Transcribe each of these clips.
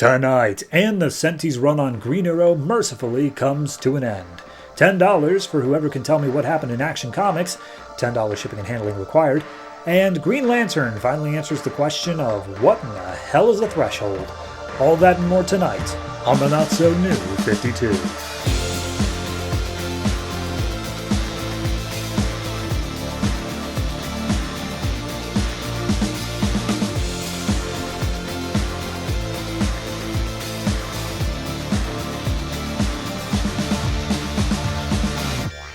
Tonight, and Nocenti's run on Green Arrow mercifully comes to an end. $10 for whoever can tell me what happened in Action Comics, $10 shipping and handling required, and Green Lantern finally answers the question of what in the hell is a threshold? All that and more tonight on the Not So New 52.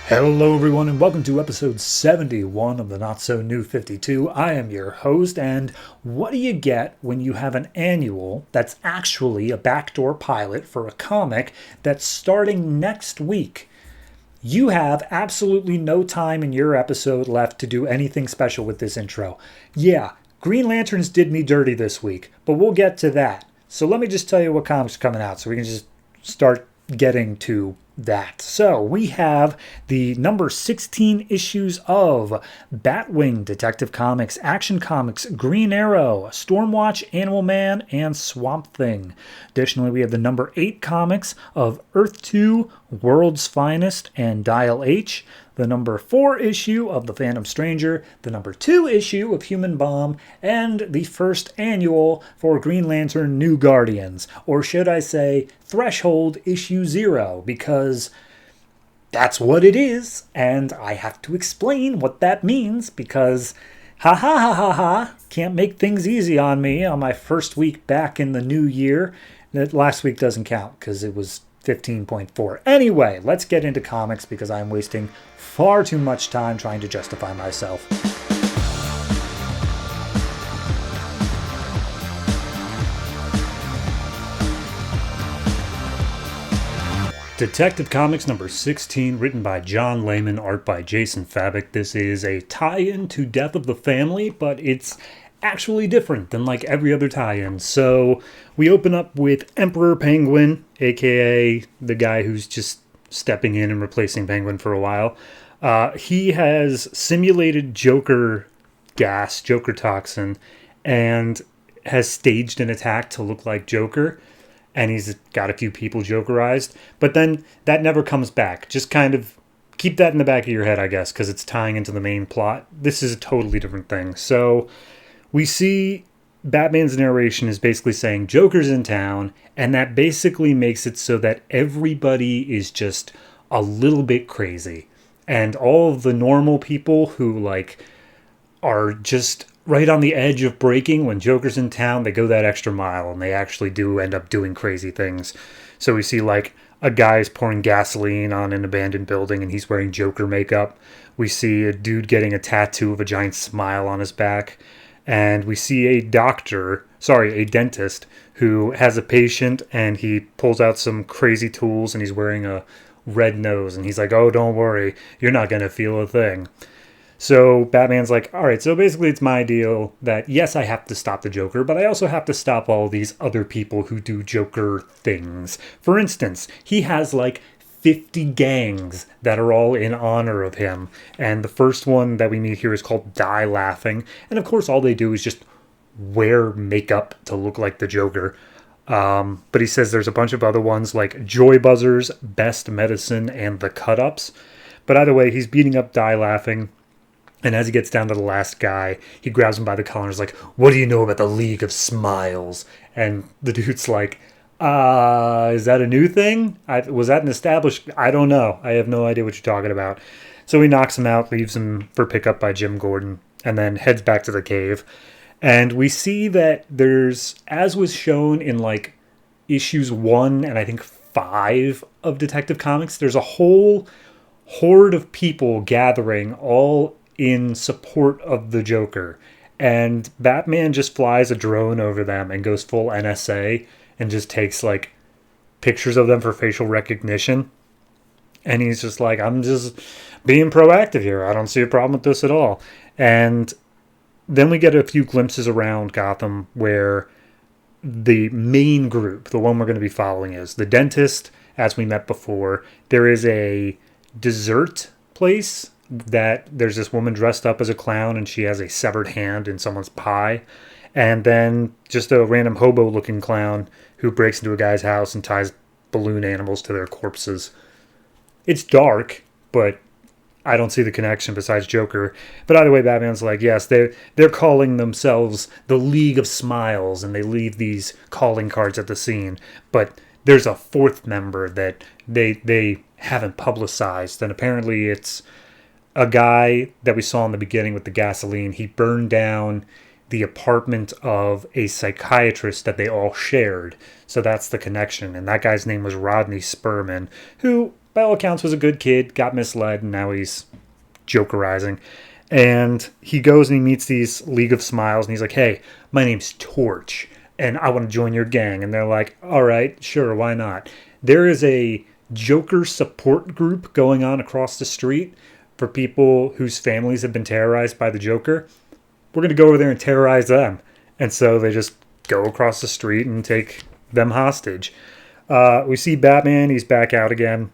Hello everyone and welcome to episode 71 of the Not So New 52. I am your host, and what do you get when you have an annual that's actually a backdoor pilot for a comic that's starting next week? You have absolutely no time in your episode left to do anything special with this intro. Yeah, Green Lanterns did me dirty this week, but we'll get to that. So let me just tell you what comics are coming out so we can just start getting to that. So we have the number 16 issues of Batwing, Detective Comics, Action Comics, Green Arrow, Stormwatch, Animal Man, and Swamp Thing. Additionally, we have the number 8 comics of Earth 2, World's Finest, and Dial H, the number 4 issue of The Phantom Stranger, the number 2 issue of Human Bomb, and the first annual for Green Lantern New Guardians, or should I say Threshold issue 0, because that's what it is, and I have to explain what that means, because can't make things easy on me on my first week back in the new year. That last week doesn't count because it was 15.4. Anyway, let's get into comics because I'm wasting far too much time trying to justify myself. Detective Comics number 16, written by John Layman, art by Jason Fabok. This is a tie-in to Death of the Family, but it's actually different than like every other tie-in. So we open up with Emperor Penguin, aka the guy who's just stepping in and replacing Penguin for a while. He has simulated Joker gas, Joker toxin, and has staged an attack to look like Joker. And he's got a few people Jokerized. But then that never comes back. Just kind of keep that in the back of your head, I guess, because it's tying into the main plot. This is a totally different thing. So we see Batman's narration is basically saying Joker's in town, and that basically makes it so that everybody is just a little bit crazy. And all of the normal people who like are just right on the edge of breaking, when Joker's in town, they go that extra mile and they actually do end up doing crazy things. So we see like a guy's pouring gasoline on an abandoned building and he's wearing Joker makeup. We see a dude getting a tattoo of a giant smile on his back. And we see a dentist who has a patient and he pulls out some crazy tools and he's wearing a red nose. And he's like, oh, don't worry, you're not going to feel a thing. So Batman's like, all right, so basically it's my deal that, yes, I have to stop the Joker, but I also have to stop all these other people who do Joker things. For instance, he has like 50 gangs that are all in honor of him. And the first one that we meet here is called Die Laughing. And of course, all they do is just wear makeup to look like the Joker. But he says there's a bunch of other ones like Joy Buzzers, Best Medicine, and The Cut-Ups. But either way, he's beating up Die Laughing. And as he gets down to the last guy, he grabs him by the collar and is like, what do you know about the League of Smiles? And the dude's like, is that a new thing? Was that an established? I don't know. I have no idea what you're talking about. So he knocks him out, leaves him for pickup by Jim Gordon, and then heads back to the cave. And we see that there's, as was shown in like issues 1 and I think 5 of Detective Comics, there's a whole horde of people gathering all in support of the Joker. And Batman just flies a drone over them and goes full NSA and just takes like pictures of them for facial recognition. And he's just like, I'm just being proactive here. I don't see a problem with this at all. And then we get a few glimpses around Gotham where the main group, the one we're going to be following, is the dentist, as we met before. There is a dessert place that there's this woman dressed up as a clown and she has a severed hand in someone's pie. and then just a random hobo-looking clown who breaks into a guy's house and ties balloon animals to their corpses. It's dark, but I don't see the connection besides Joker. But either way, Batman's like, yes, they're calling themselves the League of Smiles, and they leave these calling cards at the scene. But there's a fourth member that they haven't publicized, and apparently it's a guy that we saw in the beginning with the gasoline. He burned down the apartment of a psychiatrist that they all shared. So that's the connection. And that guy's name was Rodney Spurman, who, by all accounts, was a good kid, got misled, and now he's jokerizing. And he goes and he meets these League of Smiles, and he's like, hey, my name's Torch, and I want to join your gang. And they're like, all right, sure, why not? There is a Joker support group going on across the street for people whose families have been terrorized by the Joker. We're going to go over there and terrorize them. And so they just go across the street and take them hostage. We see Batman. He's back out again.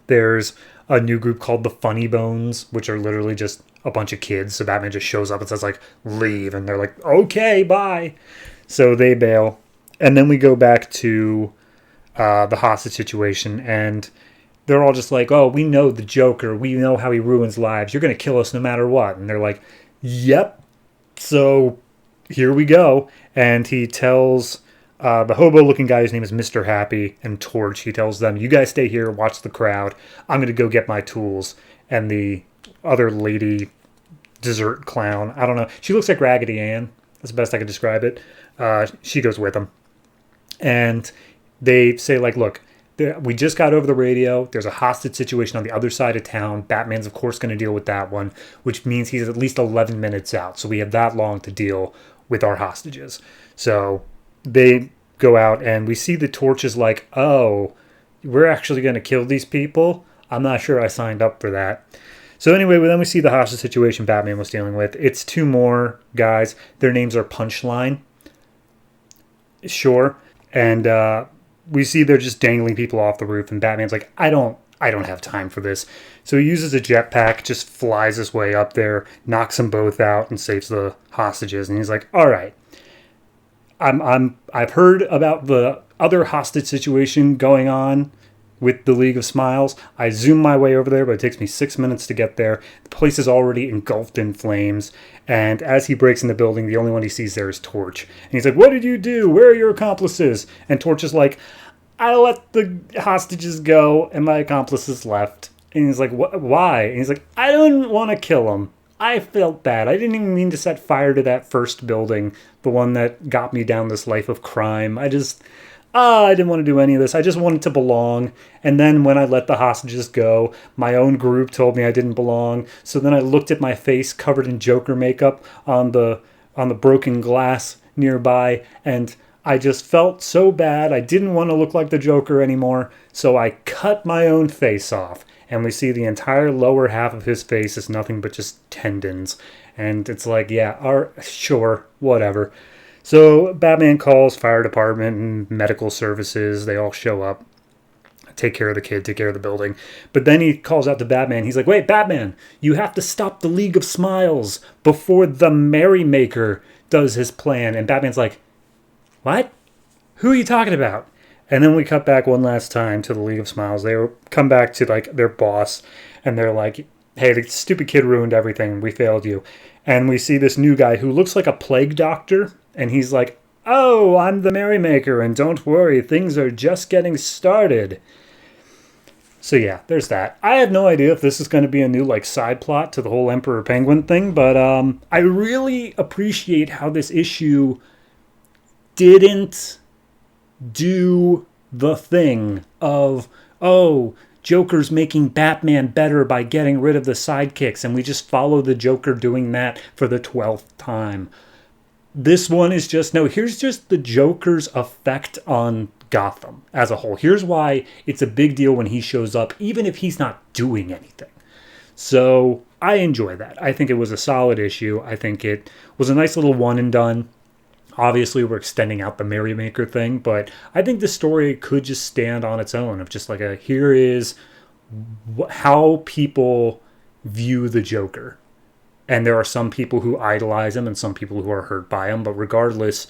There's a new group called the Funny Bones, which are literally just a bunch of kids. So Batman just shows up and says, like, leave. And they're like, okay, bye. So they bail. And then we go back to the hostage situation. And they're all just like, oh, we know the Joker. We know how he ruins lives. You're going to kill us no matter what. And they're like, yep. So here we go. And he tells the hobo-looking guy, his name is Mr. Happy, and Torch, he tells them, you guys stay here, watch the crowd. I'm going to go get my tools. And the other lady, dessert clown, I don't know. She looks like Raggedy Ann. That's the best I could describe it. She goes with him. And they say, like, look, we just got over the radio. There's a hostage situation on the other side of town. Batman's, of course, going to deal with that one, which means he's at least 11 minutes out. So we have that long to deal with our hostages. So they go out, and we see the Torch is like, oh, we're actually going to kill these people? I'm not sure I signed up for that. So anyway, then we see the hostage situation Batman was dealing with. It's two more guys. Their names are Punchline. Sure. And we see they're just dangling people off the roof, and Batman's like, I don't have time for this. So he uses a jetpack, just flies his way up there, knocks them both out, and saves the hostages. And he's like, all right, I've heard about the other hostage situation going on with the League of Smiles. I zoom my way over there, but it takes me 6 minutes to get there. The place is already engulfed in flames. And as he breaks in the building, the only one he sees there is Torch. And he's like, what did you do? Where are your accomplices? And Torch is like, I let the hostages go and my accomplices left. And he's like, why? And he's like, I didn't want to kill them. I felt bad. I didn't even mean to set fire to that first building, the one that got me down this life of crime. I didn't want to do any of this. I just wanted to belong. And then when I let the hostages go, my own group told me I didn't belong. So then I looked at my face covered in Joker makeup on the broken glass nearby, and I just felt so bad. I didn't want to look like the Joker anymore, so I cut my own face off. And we see the entire lower half of his face is nothing but just tendons. And it's like, yeah, sure, whatever. So Batman calls fire department and medical services. They all show up, take care of the kid, take care of the building. But then he calls out to Batman. He's like, wait, Batman, you have to stop the League of Smiles before the Merrymaker does his plan. And Batman's like, what? Who are you talking about? And then we cut back one last time to the League of Smiles. They come back to like their boss, and they're like, hey, the stupid kid ruined everything. We failed you. And we see this new guy who looks like a plague doctor. And he's like, oh, I'm the Merrymaker, and don't worry, things are just getting started. So yeah, there's that. I have no idea if this is going to be a new like side plot to the whole Emperor Penguin thing, but I really appreciate how this issue didn't do the thing of, oh, Joker's making Batman better by getting rid of the sidekicks, and we just follow the Joker doing that for the 12th time. This one is just, no, here's just the Joker's effect on Gotham as a whole. Here's why it's a big deal when he shows up, even if he's not doing anything. So I enjoy that. I think it was a solid issue. I think it was a nice little one and done. Obviously, we're extending out the Merrymaker thing, but I think the story could just stand on its own of just like here is how people view the Joker. And there are some people who idolize him and some people who are hurt by him. But regardless,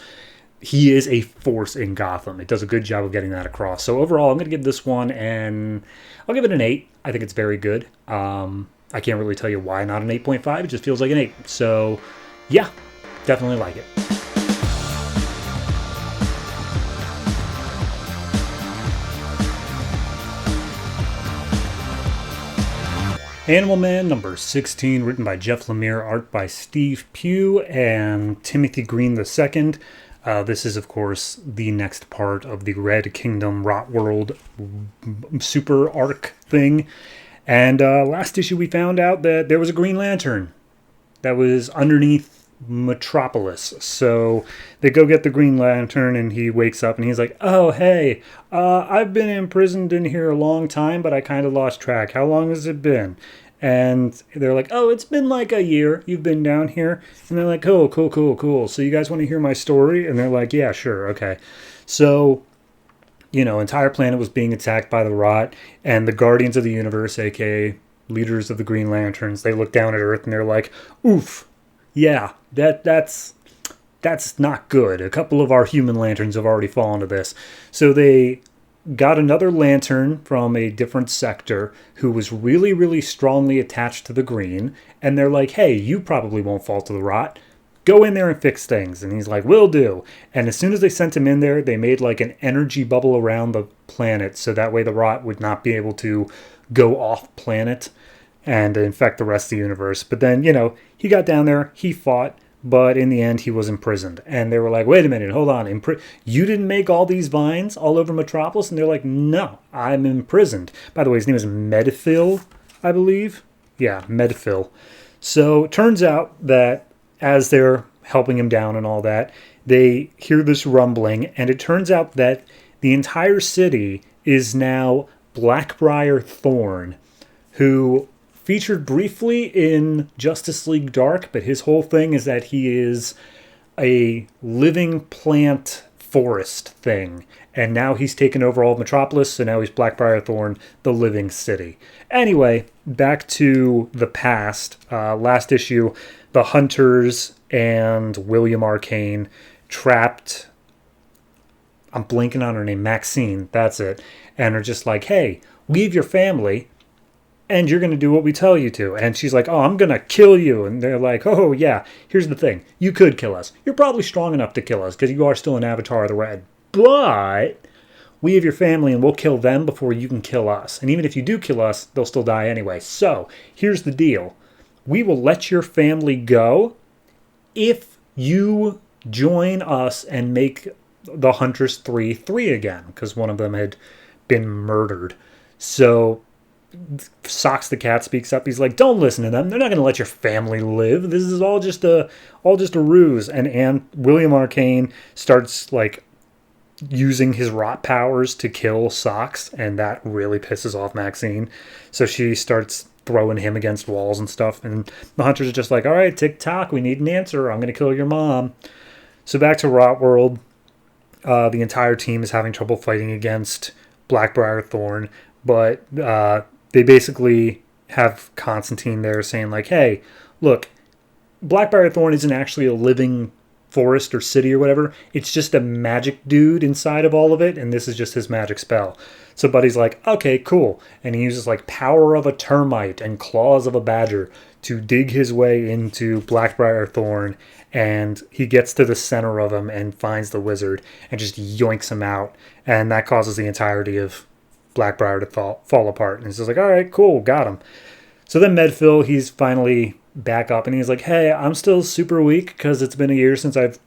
he is a force in Gotham. It does a good job of getting that across. So overall, I'm going to give this one, and I'll give it an 8. I think it's very good. I can't really tell you why not an 8.5. It just feels like an 8. So yeah, definitely like it. Animal Man number 16, written by Jeff Lemire, art by Steve Pugh and Timothy Green II. This is, of course, the next part of the Red Kingdom Rot World super arc thing. And last issue we found out that there was a Green Lantern that was underneath Metropolis. So they go get the Green Lantern and he wakes up and he's like, oh, hey, I've been imprisoned in here a long time, but I kind of lost track. How long has it been? And they're like, oh, it's been like a year you've been down here. And they're like, cool. So you guys want to hear my story? And they're like, yeah, sure, okay. So, entire planet was being attacked by the rot, and the Guardians of the Universe, aka leaders of the Green Lanterns, they look down at Earth and they're like, oof, yeah, that's not good. A couple of our human lanterns have already fallen to this. So they got another lantern from a different sector who was really, really strongly attached to the Green, and they're like, hey, you probably won't fall to the rot. Go in there and fix things. And he's like, will do. And as soon as they sent him in there, they made like an energy bubble around the planet so that way the rot would not be able to go off planet and infect the rest of the universe. But then, he got down there, he fought, but in the end he was imprisoned. And they were like, wait a minute, hold on. You didn't make all these vines all over Metropolis? And they're like, no, I'm imprisoned. By the way, his name is Medphil, I believe. Yeah, Medphil. So it turns out that as they're helping him down and all that, they hear this rumbling, and it turns out that the entire city is now Blackbriar Thorn, who featured briefly in Justice League Dark, but his whole thing is that he is a living plant forest thing. And now he's taken over all of Metropolis, so now he's Blackbriar Thorn, the living city. Anyway, back to the past. Last issue, the Hunters and William Arcane trapped, I'm blanking on her name, Maxine, that's it, and are just like, hey, leave your family, and you're going to do what we tell you to. And she's like, oh, I'm going to kill you. And they're like, oh, yeah, here's the thing. You could kill us. You're probably strong enough to kill us because you are still an Avatar of the Red. But we have your family and we'll kill them before you can kill us. And even if you do kill us, they'll still die anyway. So here's the deal. We will let your family go if you join us and make the Hunters 3 again, because one of them had been murdered. So Socks the cat speaks up. He's like, don't listen to them. They're not going to let your family live. This is all just a ruse. And William Arcane starts like using his rot powers to kill Socks, and that really pisses off Maxine. So she starts throwing him against walls and stuff, and the Hunters are just like, all right, tick-tock, we need an answer. I'm going to kill your mom. So back to Rot World. The entire team is having trouble fighting against Blackbriar Thorn, but they basically have Constantine there saying like, hey, look, Blackbriar Thorn isn't actually a living forest or city or whatever. It's just a magic dude inside of all of it, and this is just his magic spell. So Buddy's like, okay, cool. And he uses like power of a termite and claws of a badger to dig his way into Blackbriar Thorn, and he gets to the center of him and finds the wizard and just yoinks him out, and that causes the entirety of Blackbriar to fall apart. And he's just like, all right, cool, got him. So then Medphil, he's finally back up, and he's like, hey, I'm still super weak because it's been a year since I've,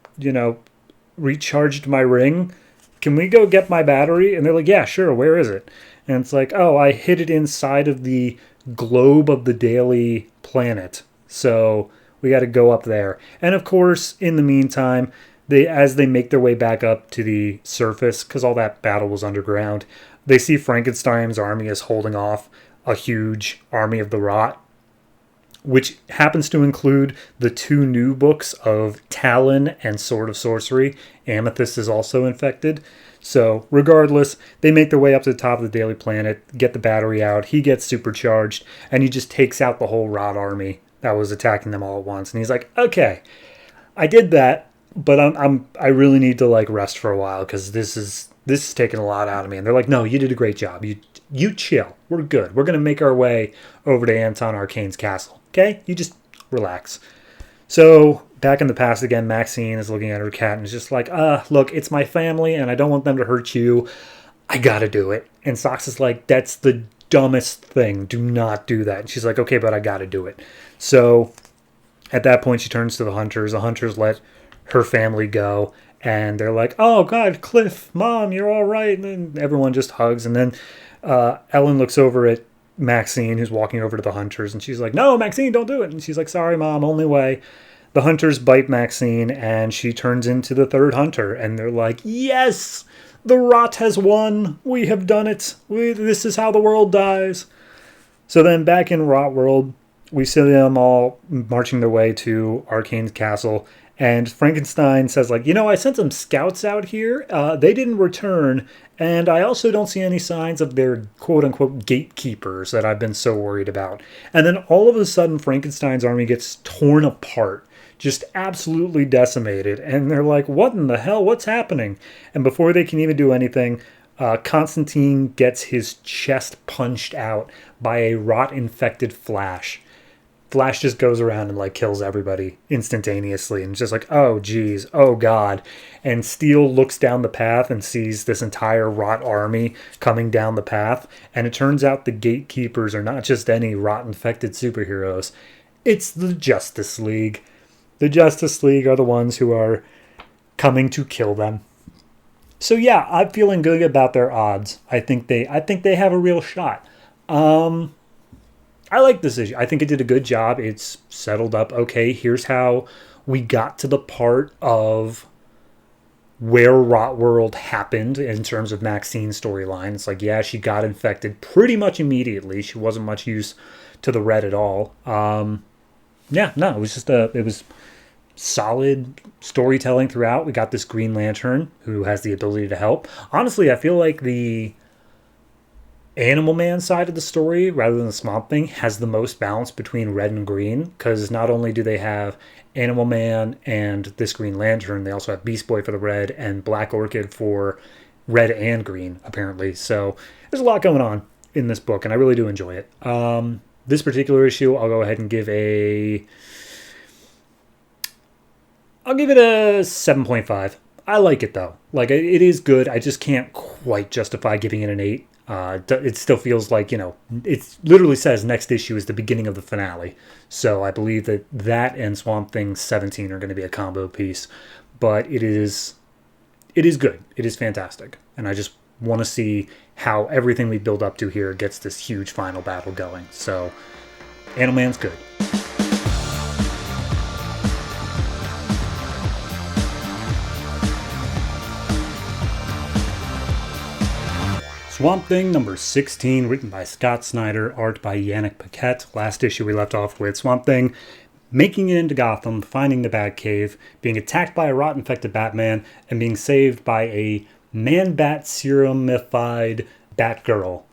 recharged my ring. Can we go get my battery? And they're like, yeah, sure, where is it? And it's like, oh, I hid it inside of the globe of the daily planet. So we got to go up there. And of course, in the meantime, as they make their way back up to the surface, because all that battle was underground, they see Frankenstein's army is holding off a huge army of the Rot, which happens to include the 2 new books of Talon and Sword of Sorcery. Amethyst is also infected. So regardless, they make their way up to the top of the Daily Planet, get the battery out, he gets supercharged, and he just takes out the whole Rot army that was attacking them all at once. And he's like, okay, I did that, but I really need to like rest for a while because this is taking a lot out of me. And they're like, no, you did a great job. You chill. We're good. We're gonna make our way over to Anton Arcane's castle. Okay, you just relax. So back in the past again, Maxine is looking at her cat and is just like, look, it's my family and I don't want them to hurt you. I gotta do it. And Socks is like, that's the dumbest thing. Do not do that. And she's like, okay, but I gotta do it. So at that point, she turns to the hunters. The hunters let her family go. And they're like, oh, God, Cliff, Mom, you're all right. And then everyone just hugs. And then Ellen looks over at Maxine, who's walking over to the hunters. And she's like, no, Maxine, don't do it. And she's like, sorry, Mom, only way. The hunters bite Maxine, and she turns into the third hunter. And they're like, yes, the rot has won. We have done it. This is how the world dies. So then back in Rot World, we see them all marching their way to Arcane's castle. And Frankenstein says, like, I sent some scouts out here. They didn't return. And I also don't see any signs of their quote-unquote gatekeepers that I've been so worried about. And then all of a sudden, Frankenstein's army gets torn apart. Just absolutely decimated. And they're like, what in the hell? What's happening? And before they can even do anything, Constantine gets his chest punched out by a rot-infected Flash. Flash just goes around and like kills everybody instantaneously and just like, oh geez, oh god. And Steel looks down the path and sees this entire rot army coming down the path. And it turns out the gatekeepers are not just any rot infected superheroes. It's the Justice League. The Justice League are the ones who are coming to kill them. So yeah, I'm feeling good about their odds. I think they have a real shot. I like this issue. I think it did a good job. It's settled up. Okay, here's how we got to the part of where Rot World happened in terms of Maxine's storyline. It's like, yeah, she got infected pretty much immediately. She wasn't much use to the red at all. It was just it was solid storytelling throughout. We got this Green Lantern who has the ability to help. Honestly, I feel like the Animal Man side of the story, rather than the Swamp Thing, has the most balance between red and green, because not only do they have Animal Man and this Green Lantern, they also have Beast Boy for the red and Black Orchid for red and green, apparently. So there's a lot going on in this book, and I really do enjoy it. This particular issue, I'll go ahead and give a 7.5. I like it, though. Like, it is good. I just can't quite justify giving it an 8. It still feels like, it literally says next issue is the beginning of the finale. So I believe that and Swamp Thing 17 are going to be a combo piece. But it is good. It is fantastic. And I just want to see how everything we build up to here gets this huge final battle going. So Animal Man's good. Swamp Thing number 16, written by Scott Snyder, art by Yanick Paquette. Last issue we left off with Swamp Thing making it into Gotham, finding the Batcave, being attacked by a rot-infected Batman, and being saved by a man-bat serumified Batgirl.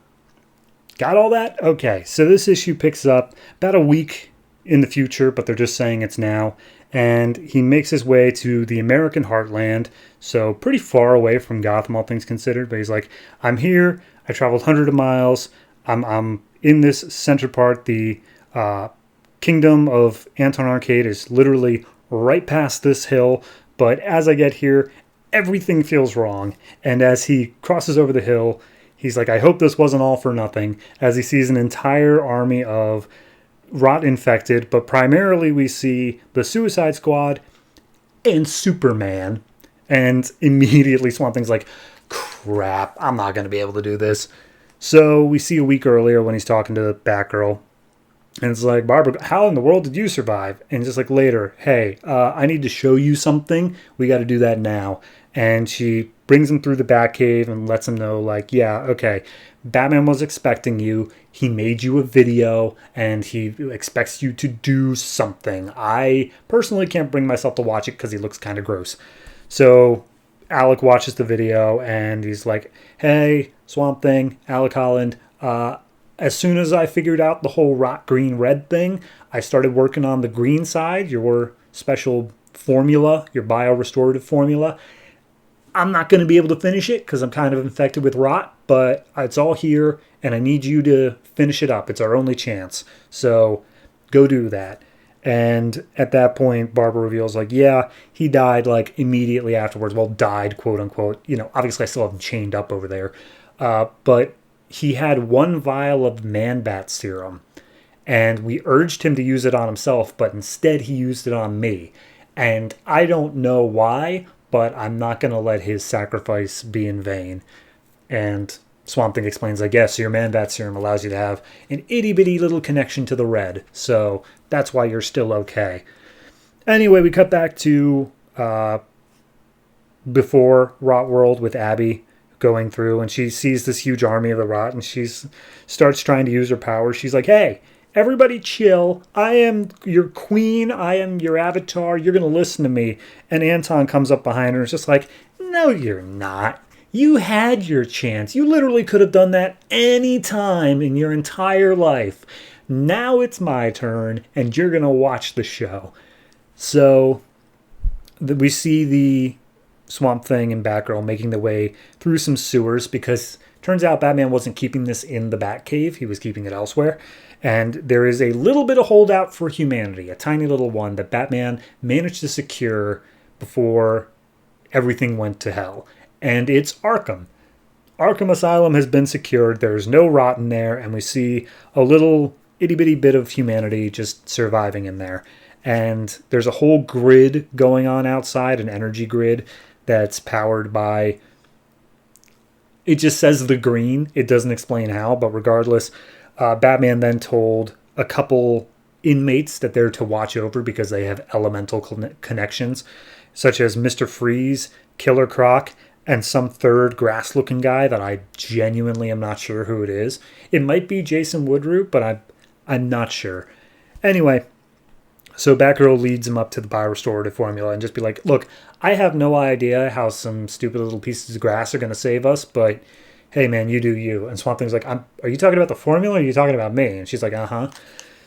Got all that? Okay, so this issue picks up about a week in the future, but they're just saying it's now. And he makes his way to the American heartland, so pretty far away from Gotham, all things considered. But he's like, I'm here. I traveled hundreds of miles. I'm in this center part. The kingdom of Anton Arcade is literally right past this hill. But as I get here, everything feels wrong. And as he crosses over the hill, he's like, I hope this wasn't all for nothing. As he sees an entire army of rot infected, but primarily we see the Suicide Squad and Superman. And immediately Swamp Thing's like, crap, I'm not going to be able to do this. So we see a week earlier when he's talking to Batgirl. And it's like, Barbara, how in the world did you survive? And just like later, hey, I need to show you something. We got to do that now. And she brings him through the Batcave and lets him know, like, yeah, okay, Batman was expecting you. He made you a video, and he expects you to do something. I personally can't bring myself to watch it because he looks kind of gross. So Alec watches the video, and he's like, hey, Swamp Thing, Alec Holland, as soon as I figured out the whole rot green red thing, I started working on the green side, your special formula, your biorestorative formula. I'm not going to be able to finish it because I'm kind of infected with rot, but it's all here and I need you to finish it up. It's our only chance. So go do that. And at that point, Barbara reveals, like, yeah, he died, like, immediately afterwards. Well, died, quote unquote. You know, obviously I still have him chained up over there. But he had 1 vial of man-bat serum. And we urged him to use it on himself, but instead he used it on me. And I don't know why, but I'm not going to let his sacrifice be in vain. And Swamp Thing explains, I guess, your man-bat serum allows you to have an itty-bitty little connection to the red. So that's why you're still okay. Anyway, we cut back to before Rot World with Abby going through, and she sees this huge army of the Rot, and she starts trying to use her power. She's like, hey, everybody chill. I am your queen. I am your avatar. You're going to listen to me. And Anton comes up behind her and is just like, no, you're not. You had your chance. You literally could have done that any time in your entire life. Now it's my turn, and you're going to watch the show. So we see the Swamp Thing and Batgirl making their way through some sewers because turns out Batman wasn't keeping this in the Batcave. He was keeping it elsewhere. And there is a little bit of holdout for humanity, a tiny little one that Batman managed to secure before everything went to hell. And it's Arkham. Arkham Asylum has been secured. There's no rot in there. And we see a little itty-bitty bit of humanity just surviving in there. And there's a whole grid going on outside, an energy grid that's powered by... It just says the green. It doesn't explain how, but regardless, Batman then told a couple inmates that they're to watch over because they have elemental connections, such as Mr. Freeze, Killer Croc, and some third grass-looking guy that I genuinely am not sure who it is. It might be Jason Woodrue, but I'm not sure. Anyway, so Batgirl leads him up to the biorestorative formula and just be like, look, I have no idea how some stupid little pieces of grass are going to save us, but hey, man, you do you. And Swamp Thing's like, are you talking about the formula or are you talking about me? And she's like, uh-huh.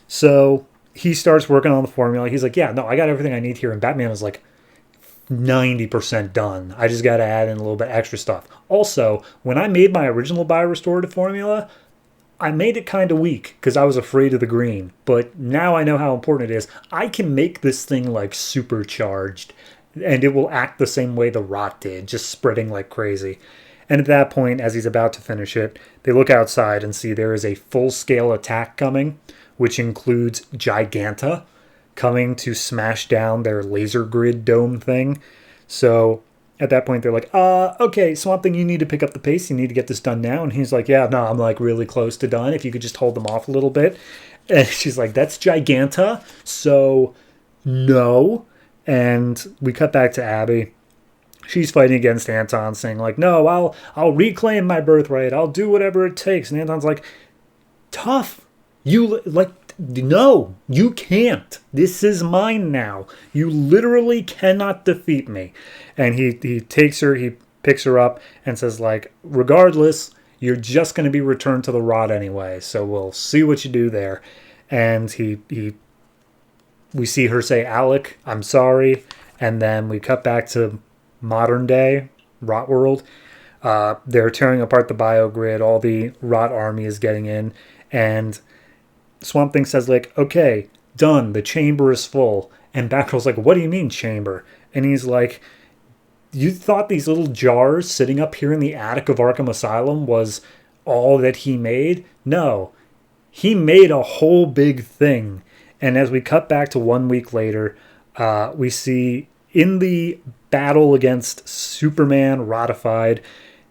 So he starts working on the formula. He's like, yeah, no, I got everything I need here. And Batman is like, 90% done. I just got to add in a little bit extra stuff. Also, when I made my original biorestorative formula, I made it kind of weak because I was afraid of the green. But now I know how important it is. I can make this thing like supercharged and it will act the same way the rot did, just spreading like crazy. And at that point, as he's about to finish it, they look outside and see there is a full-scale attack coming, which includes Giganta coming to smash down their laser grid dome thing. So at that point, they're like, okay, Swamp Thing, you need to pick up the pace. You need to get this done now. And he's like, yeah, no, I'm like really close to done. If you could just hold them off a little bit. And she's like, that's Giganta. So no. And we cut back to Abby. She's fighting against Anton, saying like, no, I'll reclaim my birthright. I'll do whatever it takes. And Anton's like, tough. You like, no, you can't. This is mine now. You literally cannot defeat me. And he takes her, he picks her up and says like, regardless, you're just going to be returned to the rod anyway. So we'll see what you do there. And we see her say, Alec, I'm sorry. And then we cut back to modern day Rot World. They're tearing apart the biogrid. All the Rot army is getting in. And Swamp Thing says, like, okay, done. The chamber is full. And Batgirl's like, what do you mean chamber? And he's like, you thought these little jars sitting up here in the attic of Arkham Asylum was all that he made? No. He made a whole big thing. And as we cut back to 1 week later, we see in the battle against Superman ratified,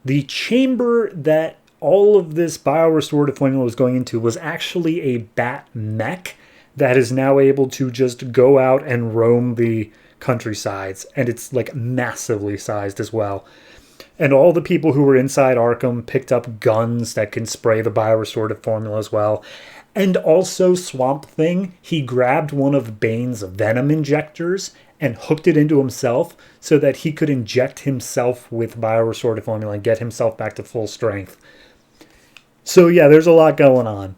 the chamber that all of this biorestorative formula was going into was actually a bat mech that is now able to just go out and roam the countrysides. And it's like massively sized as well. And all the people who were inside Arkham picked up guns that can spray the biorestorative formula as well. And also Swamp Thing, he grabbed one of Bane's venom injectors and hooked it into himself so that he could inject himself with biorestorative formula and get himself back to full strength. So yeah, there's a lot going on.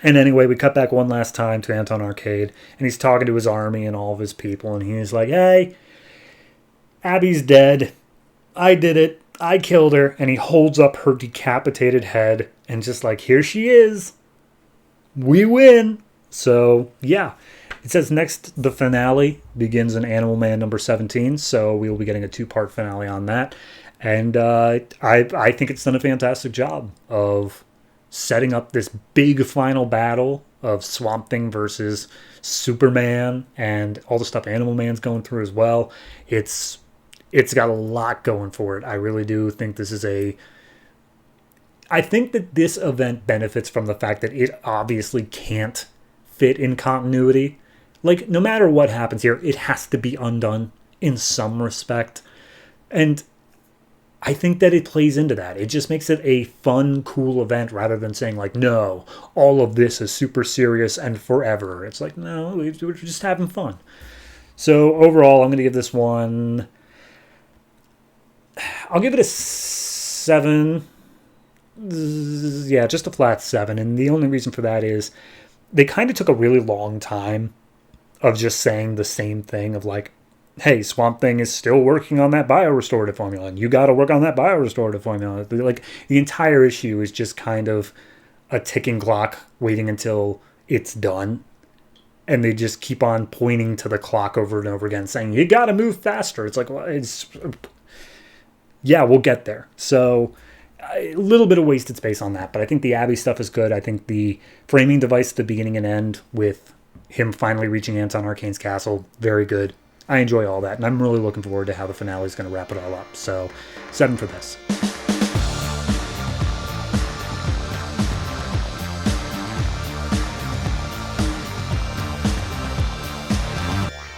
And anyway, we cut back one last time to Anton Arcade, and he's talking to his army and all of his people, and he's like, hey, Abby's dead. I did it. I killed her. And he holds up her decapitated head, and just like, here she is. We win. So, yeah. It says next, the finale begins in Animal Man number 17, so we will be getting a 2-part finale on that. And I think it's done a fantastic job of setting up this big final battle of Swamp Thing versus Superman and all the stuff Animal Man's going through as well. It's got a lot going for it. I really do think this is I think that this event benefits from the fact that it obviously can't fit in continuity. Like, no matter what happens here, it has to be undone in some respect. And I think that it plays into that. It just makes it a fun, cool event rather than saying, like, no, all of this is super serious and forever. It's like, no, we're just having fun. So overall, I'm going to give this one... I'll give it a 7. Yeah, just a flat 7. And the only reason for that is they kind of took a really long time of just saying the same thing of like, hey, Swamp Thing is still working on that biorestorative formula, and you got to work on that biorestorative formula. Like, the entire issue is just kind of a ticking clock waiting until it's done. And they just keep on pointing to the clock over and over again, saying, you got to move faster. It's like, well, yeah, we'll get there. So a little bit of wasted space on that, but I think the Abby stuff is good. I think the framing device at the beginning and end with him finally reaching Anton Arcane's castle, very good. I enjoy all that, and I'm really looking forward to how the finale is going to wrap it all up. So, 7 for this.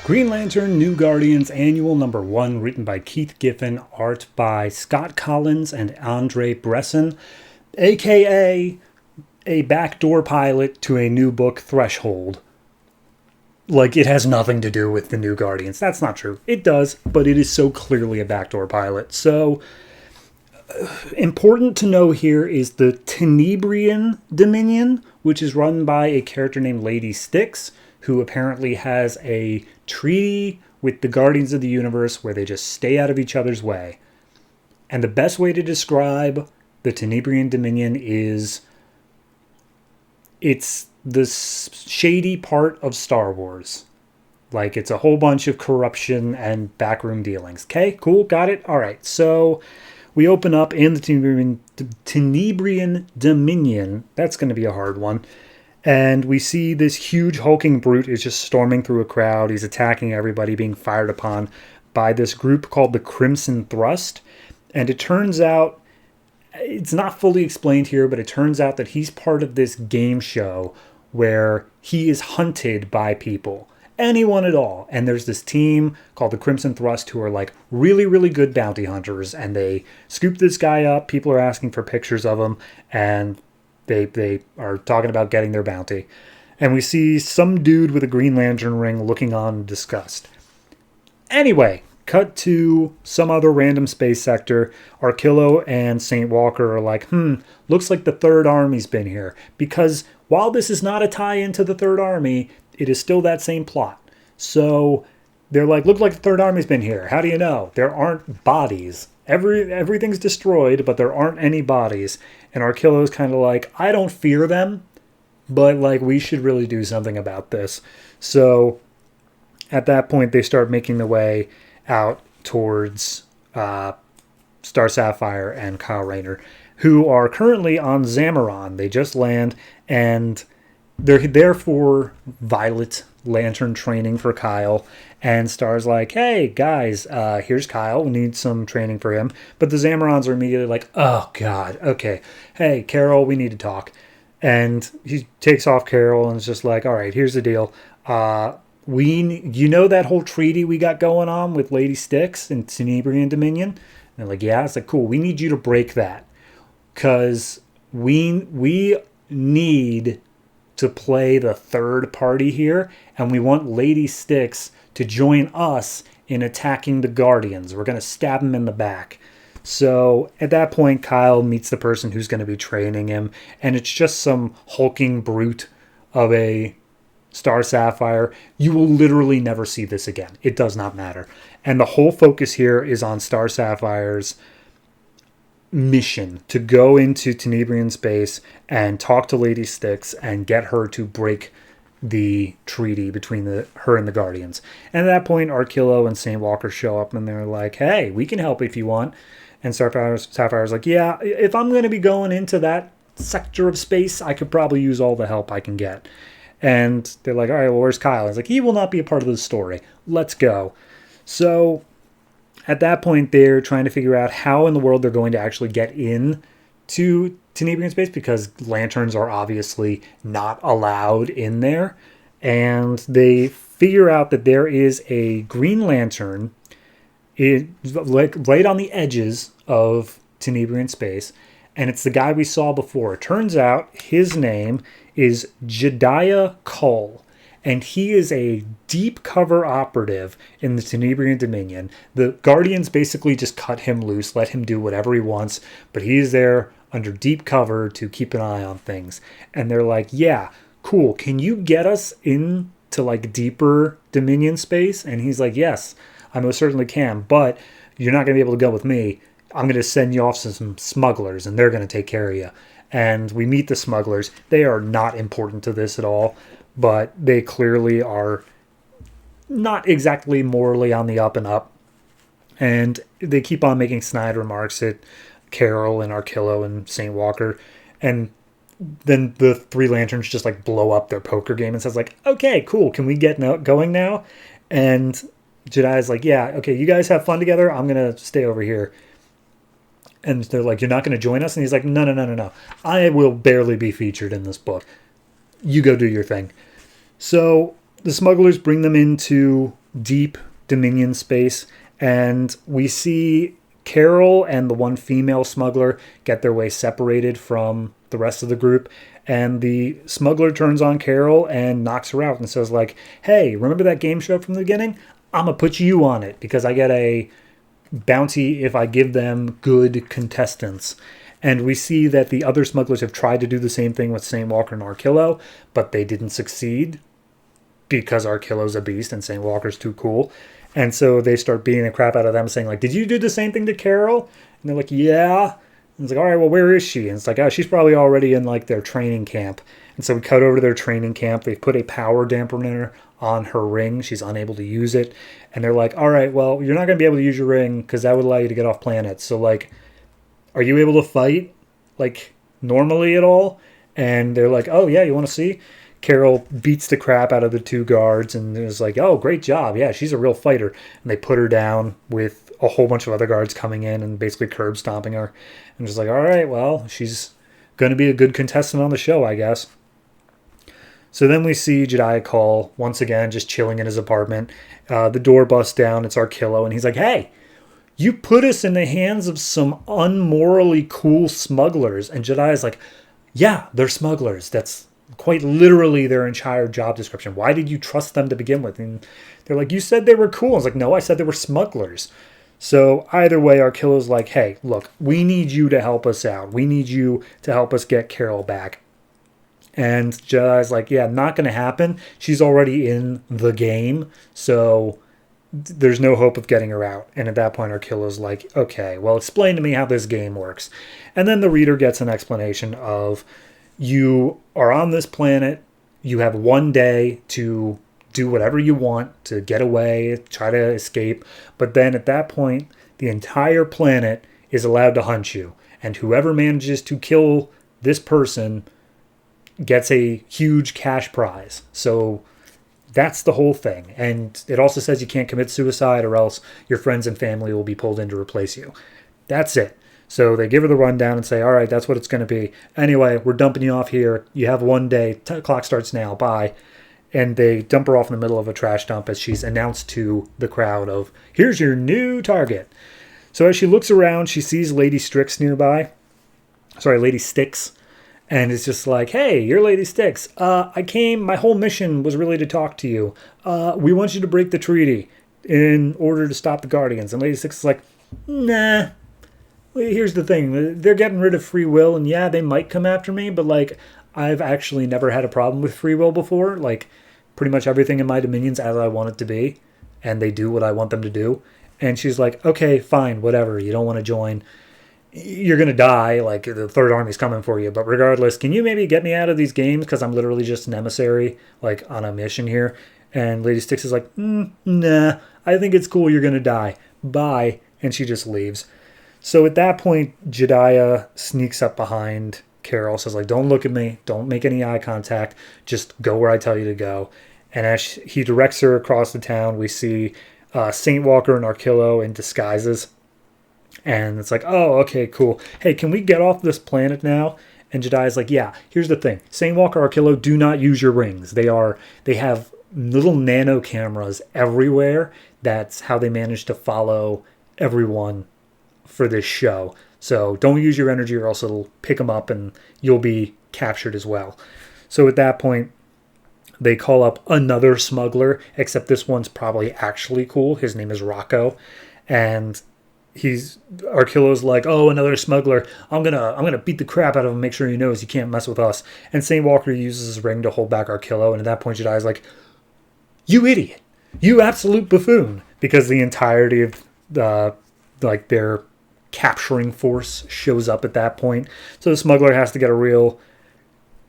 Green Lantern New Guardians Annual Number 1, written by Keith Giffen, art by Scott Kolins and Andrei Bressan, a.k.a. a backdoor pilot to a new book, Threshold. Like, it has nothing to do with the New Guardians. That's not true. It does, but it is so clearly a backdoor pilot. So, important to know here is the Tenebrian Dominion, which is run by a character named Lady Styx, who apparently has a treaty with the Guardians of the Universe where they just stay out of each other's way. And the best way to describe the Tenebrian Dominion is it's the shady part of Star Wars. Like, it's a whole bunch of corruption and backroom dealings. Okay, cool, got it? All right, so we open up in the Tenebrian Dominion. That's going to be a hard one. And we see this huge hulking brute is just storming through a crowd. He's attacking everybody, being fired upon by this group called the Crimson Thrust. And it turns out, it's not fully explained here, but it turns out that he's part of this game show where he is hunted by people. Anyone at all. And there's this team called the Crimson Thrust who are like really, really good bounty hunters. And they scoop this guy up. People are asking for pictures of him. And they are talking about getting their bounty. And we see some dude with a Green Lantern ring looking on in disgust. Anyway, cut to some other random space sector. Arkillo and St. Walker are like, looks like the Third Army's been here. Because while this is not a tie-in to the Third Army, it is still that same plot. So they're like, look like the Third Army's been here. How do you know? There aren't bodies. Everything's destroyed, but there aren't any bodies. And Arkillo's kind of like, I don't fear them, but like we should really do something about this. So at that point, they start making the way out towards Star Sapphire and Kyle Rayner, who are currently on Zamaron. They just land, and they're there for Violet Lantern training for Kyle. And Star's like, hey, guys, here's Kyle. We need some training for him. But the Zamarons are immediately like, oh, God, okay. Hey, Carol, we need to talk. And he takes off Carol and is just like, all right, here's the deal. You know that whole treaty we got going on with Lady Styx and Tenebrian Dominion? And they're like, yeah. It's like, cool, we need you to break that. Because we need to play the third party here, and we want Lady Styx to join us in attacking the Guardians. We're going to stab him in the back. So at that point, Kyle meets the person who's going to be training him, and it's just some hulking brute of a Star Sapphire. You will literally never see this again. It does not matter. And the whole focus here is on Star Sapphire's mission to go into Tenebrian space and talk to Lady Styx and get her to break the treaty between her and the Guardians. And at that point, Arkillo and St. Walker show up and they're like, hey, we can help if you want. And Sapphire's like, yeah, if I'm going to be going into that sector of space, I could probably use all the help I can get. And they're like, all right, well, where's Kyle? He's like, he will not be a part of the story. Let's go. So at that point, they're trying to figure out how in the world they're going to actually get in to Tenebrian space, because lanterns are obviously not allowed in there. And they figure out that there is a Green Lantern right on the edges of Tenebrian space, and it's the guy we saw before. It turns out his name is Jedediah Cull, and he is a deep cover operative in the Tenebrian Dominion. The Guardians basically just cut him loose, let him do whatever he wants, but he's there under deep cover to keep an eye on things. And they're like, yeah, cool, can you get us into like deeper Dominion space? And he's like, yes, I most certainly can, but you're not going to be able to go with me. I'm going to send you off to some smugglers, and they're going to take care of you. And we meet the smugglers. They are not important to this at all, but they clearly are not exactly morally on the up and up. And they keep on making snide remarks at Carol and Arkillo and St. Walker. And then the three lanterns just like blow up their poker game and says like, okay, cool, can we get going now? And Jedediah's like, yeah, okay, you guys have fun together. I'm going to stay over here. And they're like, you're not going to join us? And he's like, no. I will barely be featured in this book. You go do your thing. So the smugglers bring them into deep Dominion space, and we see Carol and the one female smuggler get their way separated from the rest of the group. And the smuggler turns on Carol and knocks her out and says like, hey, remember that game show from the beginning? I'm going to put you on it because I get a bounty if I give them good contestants. And we see that the other smugglers have tried to do the same thing with St. Walker and Arkillo, but they didn't succeed because Arkillo's a beast and St. Walker's too cool. And so they start beating the crap out of them, saying like, did you do the same thing to Carol? And they're like, yeah. And it's like, all right, well, where is she? And it's like, oh, she's probably already in like their training camp. And so we cut over to their training camp. They've put a power dampener on her ring. She's unable to use it. And they're like, all right, well, you're not going to be able to use your ring because that would allow you to get off planet. So like, are you able to fight like normally at all? And they're like, oh yeah, you want to see? Carol beats the crap out of the two guards and is like, oh, great job. Yeah, she's a real fighter. And they put her down with a whole bunch of other guards coming in and basically curb stomping her. And just like, all right, well, she's going to be a good contestant on the show, I guess. So then we see Jedediah Cull once again just chilling in his apartment. The door busts down. It's Arkillo. And he's like, hey, you put us in the hands of some unmorally cool smugglers. And Jedediah's like, yeah, they're smugglers. That's quite literally their entire job description. Why did you trust them to begin with? And they're like, you said they were cool. I was like, no, I said they were smugglers. So either way, Arkillo's like, hey, look, we need you to help us out. We need you to help us get Carol back. And Jedediah's like, yeah, not going to happen. She's already in the game, so there's no hope of getting her out. And at that point, Arkillo's like, okay, well, explain to me how this game works. And then the reader gets an explanation of, you are on this planet, you have one day to do whatever you want, to get away, try to escape. But then at that point, the entire planet is allowed to hunt you. And whoever manages to kill this person gets a huge cash prize. So that's the whole thing. And it also says you can't commit suicide or else your friends and family will be pulled in to replace you. That's it. So they give her the rundown and say, all right, that's what it's going to be. Anyway, we're dumping you off here. You have one day. Clock starts now. Bye. And they dump her off in the middle of a trash dump as she's announced to the crowd of, here's your new target. So as she looks around, she sees Lady Styx nearby. Lady Styx. And it's just like, hey, you're Lady Styx. My whole mission was really to talk to you. We want you to break the treaty in order to stop the Guardians. And Lady Styx is like, nah, here's the thing. They're getting rid of free will, and yeah, they might come after me, but, like, I've actually never had a problem with free will before. Like, pretty much everything in my dominions as I want it to be, and they do what I want them to do. And she's like, okay, fine, whatever. You don't want to join. You're going to die. Like, the Third Army's coming for you. But regardless, can you maybe get me out of these games? Because I'm literally just an emissary, like, on a mission here. And Lady Styx is like, nah, I think it's cool. You're going to die. Bye. And she just leaves. So at that point, Jediah sneaks up behind Carol, says, like, don't look at me. Don't make any eye contact. Just go where I tell you to go. And as he directs her across the town, we see Saint Walker and Arkillo in disguises. And it's like, oh, okay, cool. Hey, can we get off this planet now? And Jediah's like, yeah, here's the thing. Saint Walker, Arkillo, do not use your rings. They have little nano cameras everywhere. That's how they manage to follow everyone for this show. So don't use your energy or else it'll pick them up and you'll be captured as well. So at that point, they call up another smuggler, except this one's probably actually cool. His name is Rocco. And Arkillo's like, oh, another smuggler. I'm gonna beat the crap out of him, make sure he knows he can't mess with us. And Saint Walker uses his ring to hold back Arkillo, and at that point Jedi's like, you idiot. You absolute buffoon. Because the entirety of their capturing force shows up at that point. So the smuggler has to get a real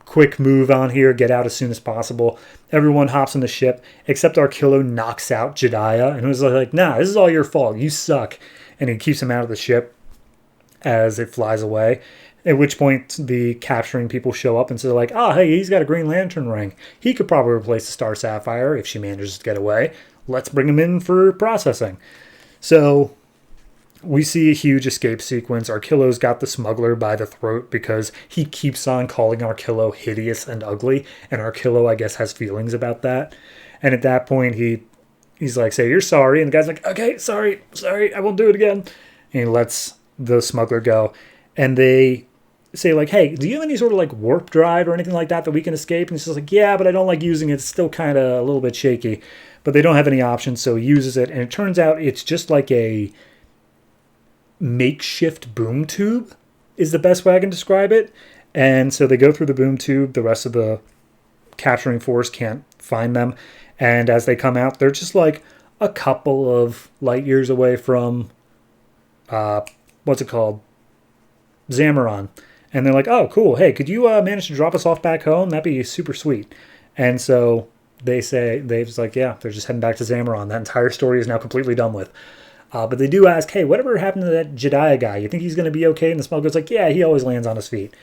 quick move on here, get out as soon as possible. Everyone hops on the ship, except Arkillo knocks out Jediah, and was like, nah, this is all your fault. You suck. And he keeps him out of the ship as it flies away. At which point the capturing people show up and say, like, oh, hey, he's got a Green Lantern ring. He could probably replace the Star Sapphire if she manages to get away. Let's bring him in for processing. So we see a huge escape sequence. Arkillo's got the smuggler by the throat because he keeps on calling Arkillo hideous and ugly. And Arkillo, I guess, has feelings about that. And at that point, he's like, say, you're sorry. And the guy's like, okay, sorry, I won't do it again. And he lets the smuggler go. And they say, like, hey, do you have any sort of, like, warp drive or anything like that we can escape? And he's just like, yeah, but I don't like using it. It's still kind of a little bit shaky. But they don't have any options, so he uses it. And it turns out it's just like a makeshift boom tube is the best way I can describe it. And so they go through the boom tube. The rest of the capturing force can't find them. And as they come out, they're just like a couple of light years away from, what's it called? Zamaron. And they're like, oh, cool. Hey, could you manage to drop us off back home? That'd be super sweet. And so they're just like, yeah, they're just heading back to Zamaron. That entire story is now completely done with. But they do ask, hey, whatever happened to that Jediah guy? You think he's going to be okay? And the smuggler's like, yeah, he always lands on his feet.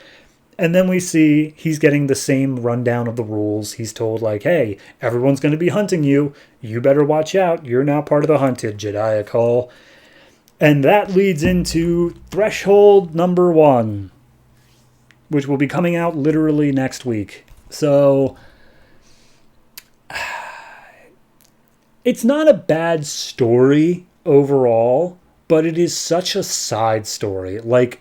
And then we see he's getting the same rundown of the rules. He's told, like, hey, everyone's going to be hunting you. You better watch out. You're now part of the hunted, Jediah call. And that leads into Threshold number 1, which will be coming out literally next week. So it's not a bad story overall, but it is such a side story. Like,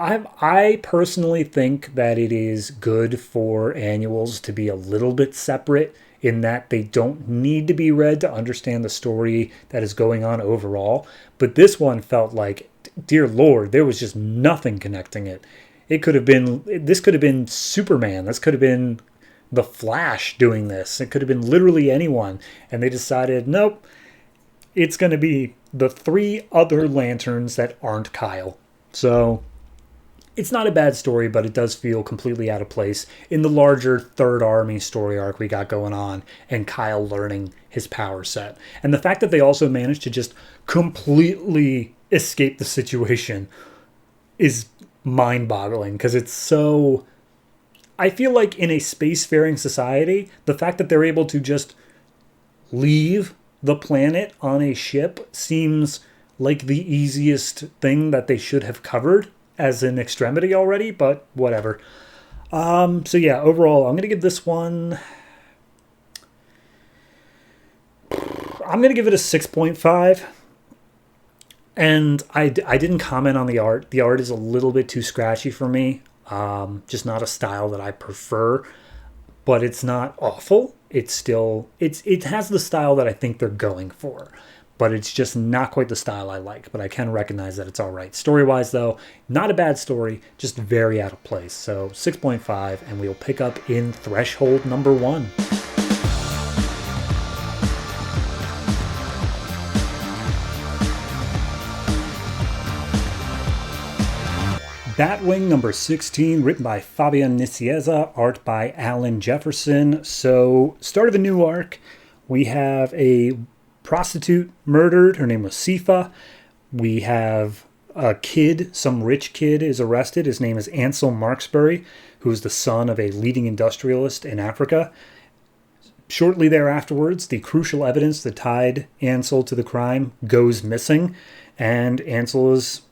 I personally think that it is good for annuals to be a little bit separate in that they don't need to be read to understand the story that is going on overall. But this one felt like, dear Lord, there was just nothing connecting it. This could have been Superman. This could have been The Flash doing this. It could have been literally anyone. And they decided, nope, it's going to be the 3 other lanterns that aren't Kyle. So it's not a bad story, but it does feel completely out of place in the larger Third Army story arc we got going on and Kyle learning his power set. And the fact that they also managed to just completely escape the situation is mind-boggling because it's so... I feel like in a spacefaring society, the fact that they're able to just leave the planet on a ship seems like the easiest thing that they should have covered as an extremity already, but whatever. So yeah, overall, I'm going to give this one... I'm going to give it a 6.5. And I didn't comment on the art. The art is a little bit too scratchy for me. Just not a style that I prefer. But it's not awful. It's still... It has the style that I think they're going for. but it's just not quite the style I like. But I can recognize that it's all right. Story-wise, though, not a bad story, just very out of place. So 6.5, and we'll pick up in Threshold number 1. Batwing number 16, written by Fabian Nicieza, art by Allan Jefferson. So, start of a new arc. We have a prostitute murdered. Her name was Sifa. We have a kid, some rich kid is arrested. His name is Ansel Marksbury, who is the son of a leading industrialist in Africa. Shortly thereafterwards, the crucial evidence that tied Ansel to the crime goes missing, and Ansel is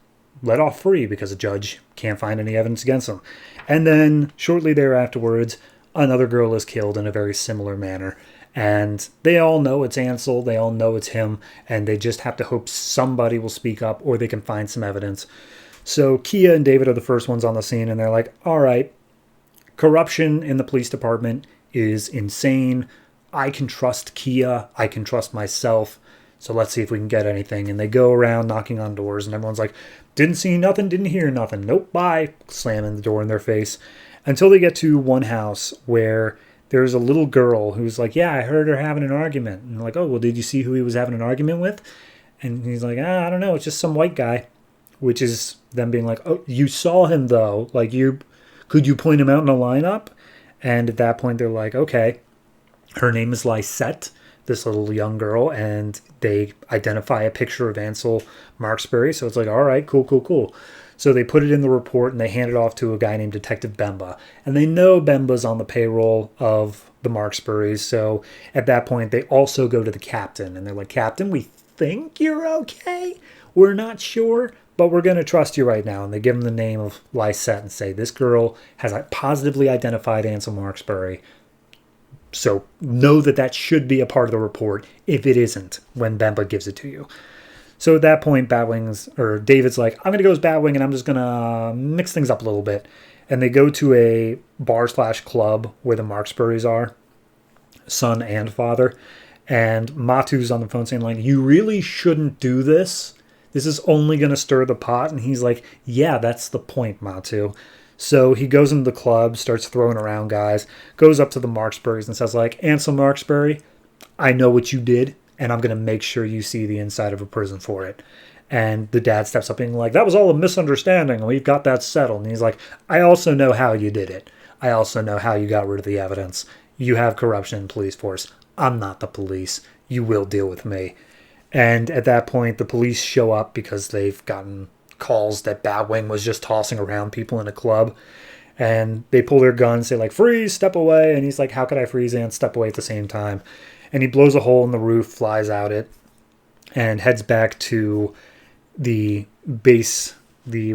let off free because a judge can't find any evidence against him. And then shortly thereafterwards, another girl is killed in a very similar manner. And they all know it's Ansel, they all know it's him, and they just have to hope somebody will speak up or they can find some evidence. So Kia and David are the first ones on the scene, and they're like, all right, corruption in the police department is insane. I can trust Kia, I can trust myself, so let's see if we can get anything. And they go around knocking on doors, and everyone's like, didn't see nothing, didn't hear nothing. Nope, bye. Slamming the door in their face. Until they get to one house where there's a little girl who's like, yeah, I heard her having an argument. And they're like, oh, well, did you see who he was having an argument with? And he's like, I don't know, it's just some white guy. Which is them being like, oh, you saw him though. Like, could you point him out in a lineup? And at that point, they're like, okay. Her name is Lysette, this little young girl, and they identify a picture of Ansel Marksbury. So it's like, all right, cool. So they put it in the report and they hand it off to a guy named Detective Bemba. And they know Bemba's on the payroll of the Marksburys. So at that point, they also go to the captain. And they're like, Captain, we think you're okay. We're not sure, but we're going to trust you right now. And they give him the name of Lysette and say, this girl has positively identified Ansel Marksbury. So know that should be a part of the report if it isn't when Bemba gives it to you. So at that point, David's like, I'm going to go as Batwing and I'm just going to mix things up a little bit. And they go to a bar/club where the Marksburys are, son and father. And Matu's on the phone saying, like, you really shouldn't do this. This is only going to stir the pot. And he's like, yeah, that's the point, Matu. So he goes into the club, starts throwing around guys, goes up to the Marksburys and says, like, Ansel Marksbury, I know what you did, and I'm going to make sure you see the inside of a prison for it. And the dad steps up being like, that was all a misunderstanding. We've got that settled. And he's like, I also know how you did it. I also know how you got rid of the evidence. You have corruption in police force. I'm not the police. You will deal with me. And at that point, the police show up because they've gotten calls that Batwing was just tossing around people in a club. And they pull their guns, say, like, freeze, step away. And he's like, how could I freeze and step away at the same time? And he blows a hole in the roof, flies out it, and heads back to the base, the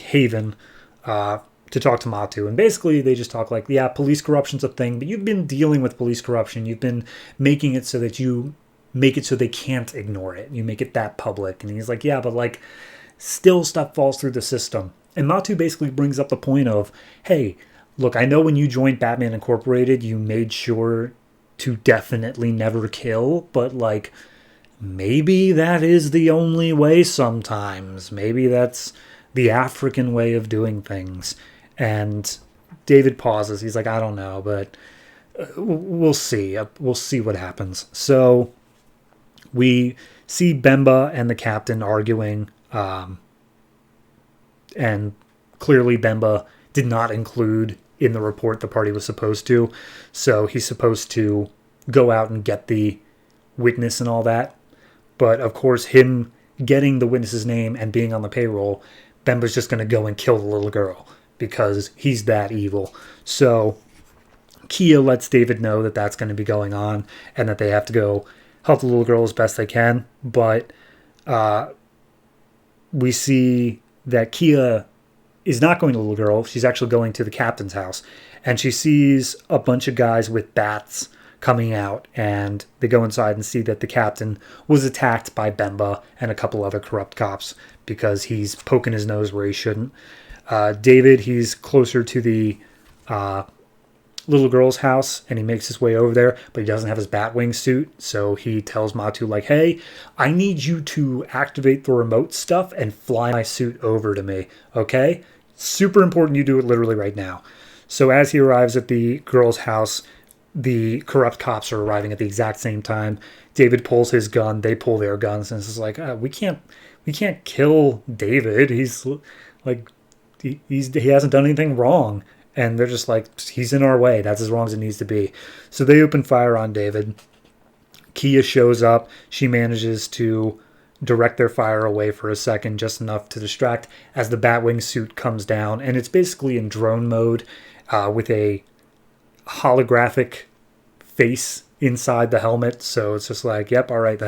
Haven, to talk to Matu. And basically they just talk like, yeah, police corruption's a thing, but you've been dealing with police corruption. You've been making it so that you make it so they can't ignore it. You make it that public. And he's like, yeah, but like, still stuff falls through the system. And Matu basically brings up the point of, hey, look, I know when you joined Batman Incorporated, you made sure to definitely never kill, but like, maybe that is the only way sometimes. Maybe that's the African way of doing things. And David pauses. He's like, I don't know, but we'll see. We'll see what happens. So we see Bemba and the captain arguing, and clearly Bemba did not include in the report the party was supposed to. So he's supposed to go out and get the witness and all that. But of course, him getting the witness's name and being on the payroll, Bemba's just going to go and kill the little girl because he's that evil. So Kia lets David know that that's going to be going on and that they have to go help the little girl as best they can. But we see that Kia is not going to the little girl. She's actually going to the captain's house. And she sees a bunch of guys with bats coming out. And they go inside and see that the captain was attacked by Bemba and a couple other corrupt cops because he's poking his nose where he shouldn't. David, he's closer to the little girl's house, and he makes his way over there, but he doesn't have his Batwing suit. So he tells Matu, like, hey, I need you to activate the remote stuff and fly my suit over to me, okay? Super important you do it literally right now. So as he arrives at the girl's house, the corrupt cops are arriving at the exact same time. David pulls his gun, they pull their guns, and it's just like, we can't kill David. He's like, he hasn't done anything wrong. And they're just like, he's in our way. That's as wrong as it needs to be. So they open fire on David. Kia shows up. She manages to direct their fire away for a second, just enough to distract as the Batwing suit comes down. And it's basically in drone mode with a holographic face inside the helmet. So it's just like, yep, all right, the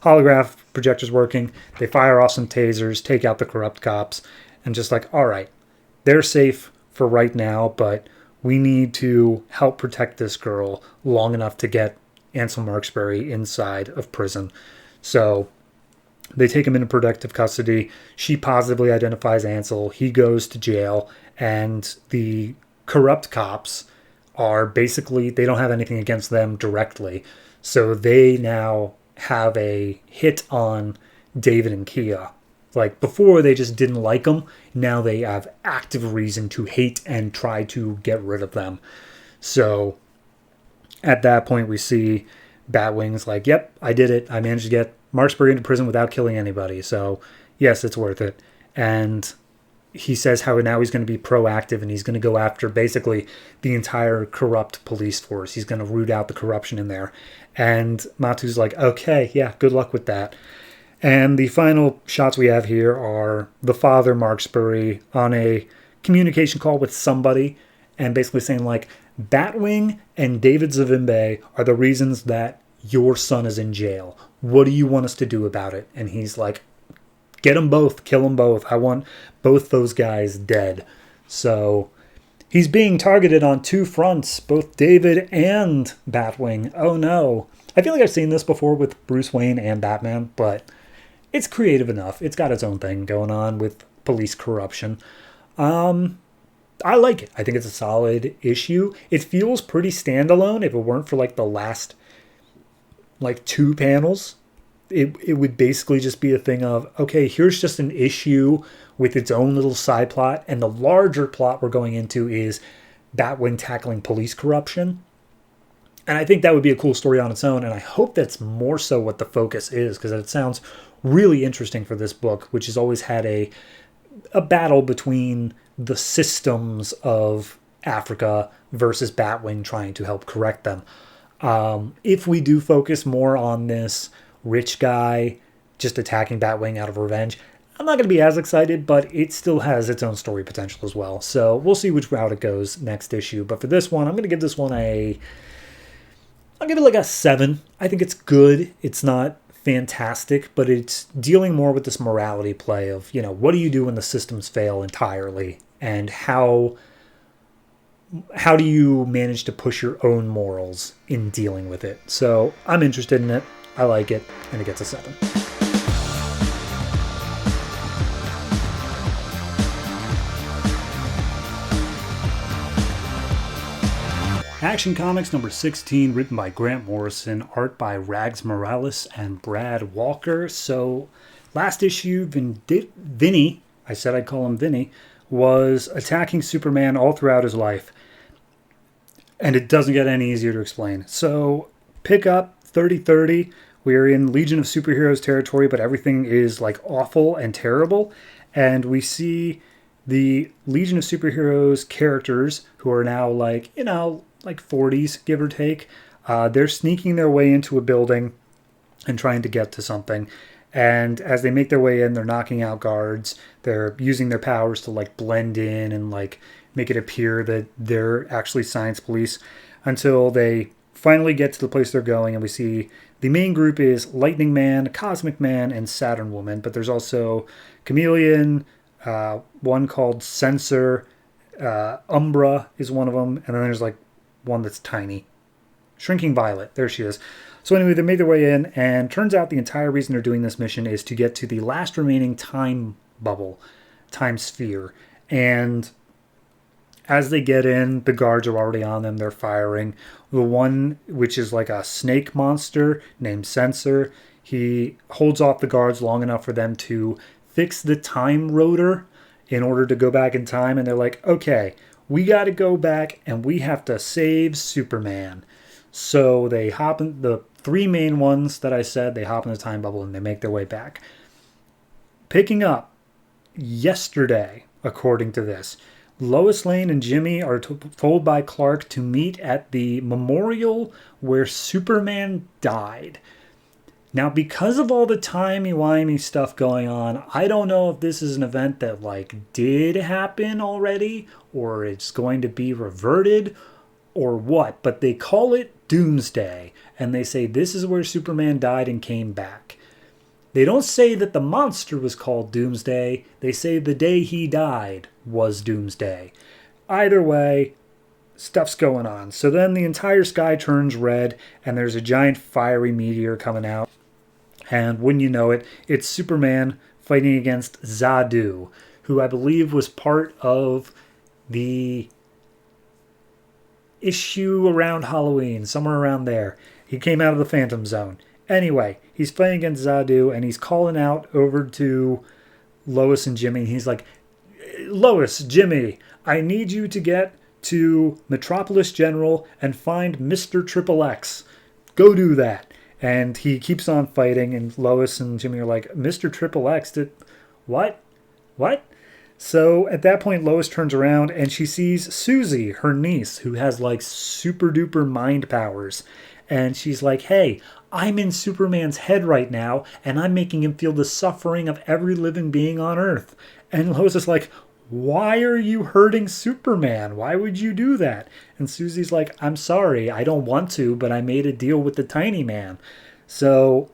holograph projector's working. They fire off some tasers, take out the corrupt cops, and just like, all right, they're safe for right now, but we need to help protect this girl long enough to get Ansel Marksbury inside of prison. So they take him into protective custody. She positively identifies Ansel. He goes to jail, and the corrupt cops are basically, they don't have anything against them directly. So they now have a hit on David and Kia. Like, before, they just didn't like them. Now they have active reason to hate and try to get rid of them. So, at that point, we see Batwing's like, yep, I did it. I managed to get Marksbury into prison without killing anybody. So, yes, it's worth it. And he says how now he's going to be proactive, and he's going to go after basically the entire corrupt police force. He's going to root out the corruption in there. And Matu's like, okay, yeah, good luck with that. And the final shots we have here are the father, Marksbury, on a communication call with somebody and basically saying, like, Batwing and David Zavimbe are the reasons that your son is in jail. What do you want us to do about it? And he's like, get them both, kill them both. I want both those guys dead. So he's being targeted on two fronts, both David and Batwing. Oh no. I feel like I've seen this before with Bruce Wayne and Batman, but it's creative enough. It's got its own thing going on with police corruption. I like it. I think it's a solid issue. It feels pretty standalone. If it weren't for like the last like two panels, it would basically just be a thing of, okay, here's just an issue with its own little side plot, and the larger plot we're going into is Batwing tackling police corruption. And I think that would be a cool story on its own, and I hope that's more so what the focus is, because it sounds really interesting for this book, which has always had a battle between the systems of Africa versus Batwing trying to help correct them. If we do focus more on this rich guy just attacking Batwing out of revenge, I'm not going to be as excited, but it still has its own story potential as well. So we'll see which route it goes next issue. But for this one, I'm going to give this one I'll give it like a 7. I think it's good. It's not fantastic, but it's dealing more with this morality play of, you know, what do you do when the systems fail entirely, and how do you manage to push your own morals in dealing with it. So I'm interested in it. I like it, and it gets a 7. Action Comics number 16, written by Grant Morrison, art by Rags Morales and Brad Walker. So last issue, Vinny, I said I'd call him Vinny, was attacking Superman all throughout his life. And it doesn't get any easier to explain. So pick up 3030. We're in Legion of Superheroes territory, but everything is like awful and terrible. And we see the Legion of Superheroes characters who are now like, you know, like 40s, give or take. They're sneaking their way into a building and trying to get to something. And as they make their way in, they're knocking out guards. They're using their powers to like blend in and like make it appear that they're actually science police, until they finally get to the place they're going. And we see the main group is Lightning Man, Cosmic Man, and Saturn Woman. But there's also Chameleon, one called Censor, Umbra is one of them. And then there's like one that's tiny. Shrinking Violet. There she is. So anyway, they made their way in, and turns out the entire reason they're doing this mission is to get to the last remaining time bubble, time sphere. And As they get in, the guards are already on them. They're firing. The one, which is like a snake monster named Sensor, he holds off the guards long enough for them to fix the time rotor in order to go back in time. And they're like, okay, we got to go back and we have to save Superman. So they hop in, the three main ones that I said, they hop in the time bubble and they make their way back. Picking up yesterday, according to this, Lois Lane and Jimmy are told by Clark to meet at the memorial where Superman died. Now, because of all the timey-wimey stuff going on, I don't know if this is an event that, did happen already, or it's going to be reverted, or what. But they call it Doomsday, and they say this is where Superman died and came back. They don't say that the monster was called Doomsday. They say the day he died was Doomsday. Either way, stuff's going on. So then the entire sky turns red, and there's a giant fiery meteor coming out. And when you know it, it's Superman fighting against Zadu, who I believe was part of the issue around Halloween, somewhere around there. He came out of the Phantom Zone. Anyway, he's fighting against Zadu, and he's calling out over to Lois and Jimmy. He's like, Lois, Jimmy, I need you to get to Metropolis General and find Mr. Triple X. Go do that. And he keeps on fighting, and Lois and Jimmy are like, Mr. Triple X, what? So at that point, Lois turns around, and she sees Susie, her niece, who has, super duper mind powers. And she's like, hey, I'm in Superman's head right now, and I'm making him feel the suffering of every living being on Earth. And Lois is like, why are you hurting Superman? Why would you do that? And Susie's like, I'm sorry, I don't want to, but I made a deal with the tiny man. So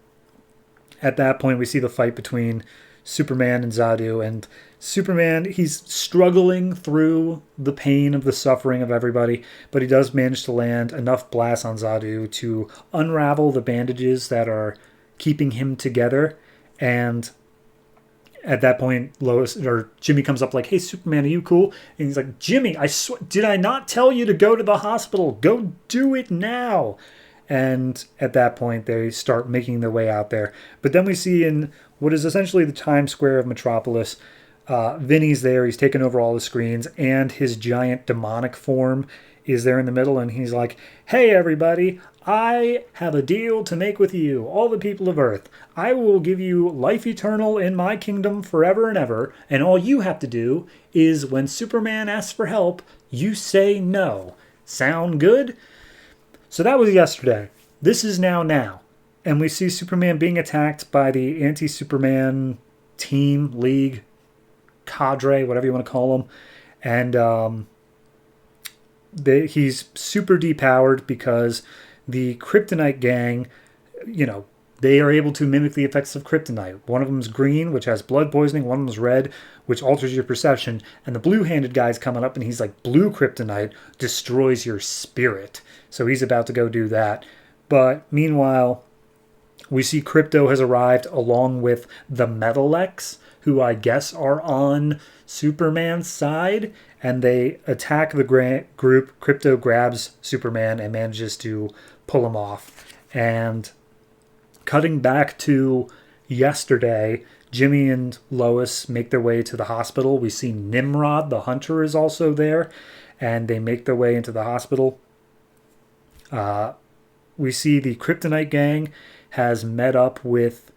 at that point, we see the fight between Superman and Zadu, and Superman, he's struggling through the pain of the suffering of everybody, but he does manage to land enough blasts on Zadu to unravel the bandages that are keeping him together. And at that point, Jimmy comes up like, hey, Superman, are you cool? And he's like, Jimmy, did I not tell you to go to the hospital? Go do it now. And at that point, they start making their way out there. But then we see in what is essentially the Times Square of Metropolis, Vinny's there. He's taken over all the screens, and his giant demonic form is there in the middle. And he's like, hey, everybody, I have a deal to make with you, all the people of Earth. I will give you life eternal in my kingdom forever and ever. And all you have to do is when Superman asks for help, you say no. Sound good? So that was yesterday. This is now. And we see Superman being attacked by the anti-Superman team, league, cadre, whatever you want to call them. And he's super depowered because the Kryptonite gang, they are able to mimic the effects of kryptonite. One of them is green, which has blood poisoning. One of them is red, which alters your perception. And the blue-handed guy's coming up, and he's like, blue kryptonite destroys your spirit. So he's about to go do that. But meanwhile, we see Krypto has arrived along with the Metalex, who I guess are on Superman's side. And they attack the group. Krypto grabs Superman and manages to pull him off. And cutting back to yesterday, Jimmy and Lois make their way to the hospital. We see Nimrod, the hunter, is also there. And they make their way into the hospital. We see the Kryptonite gang has met up with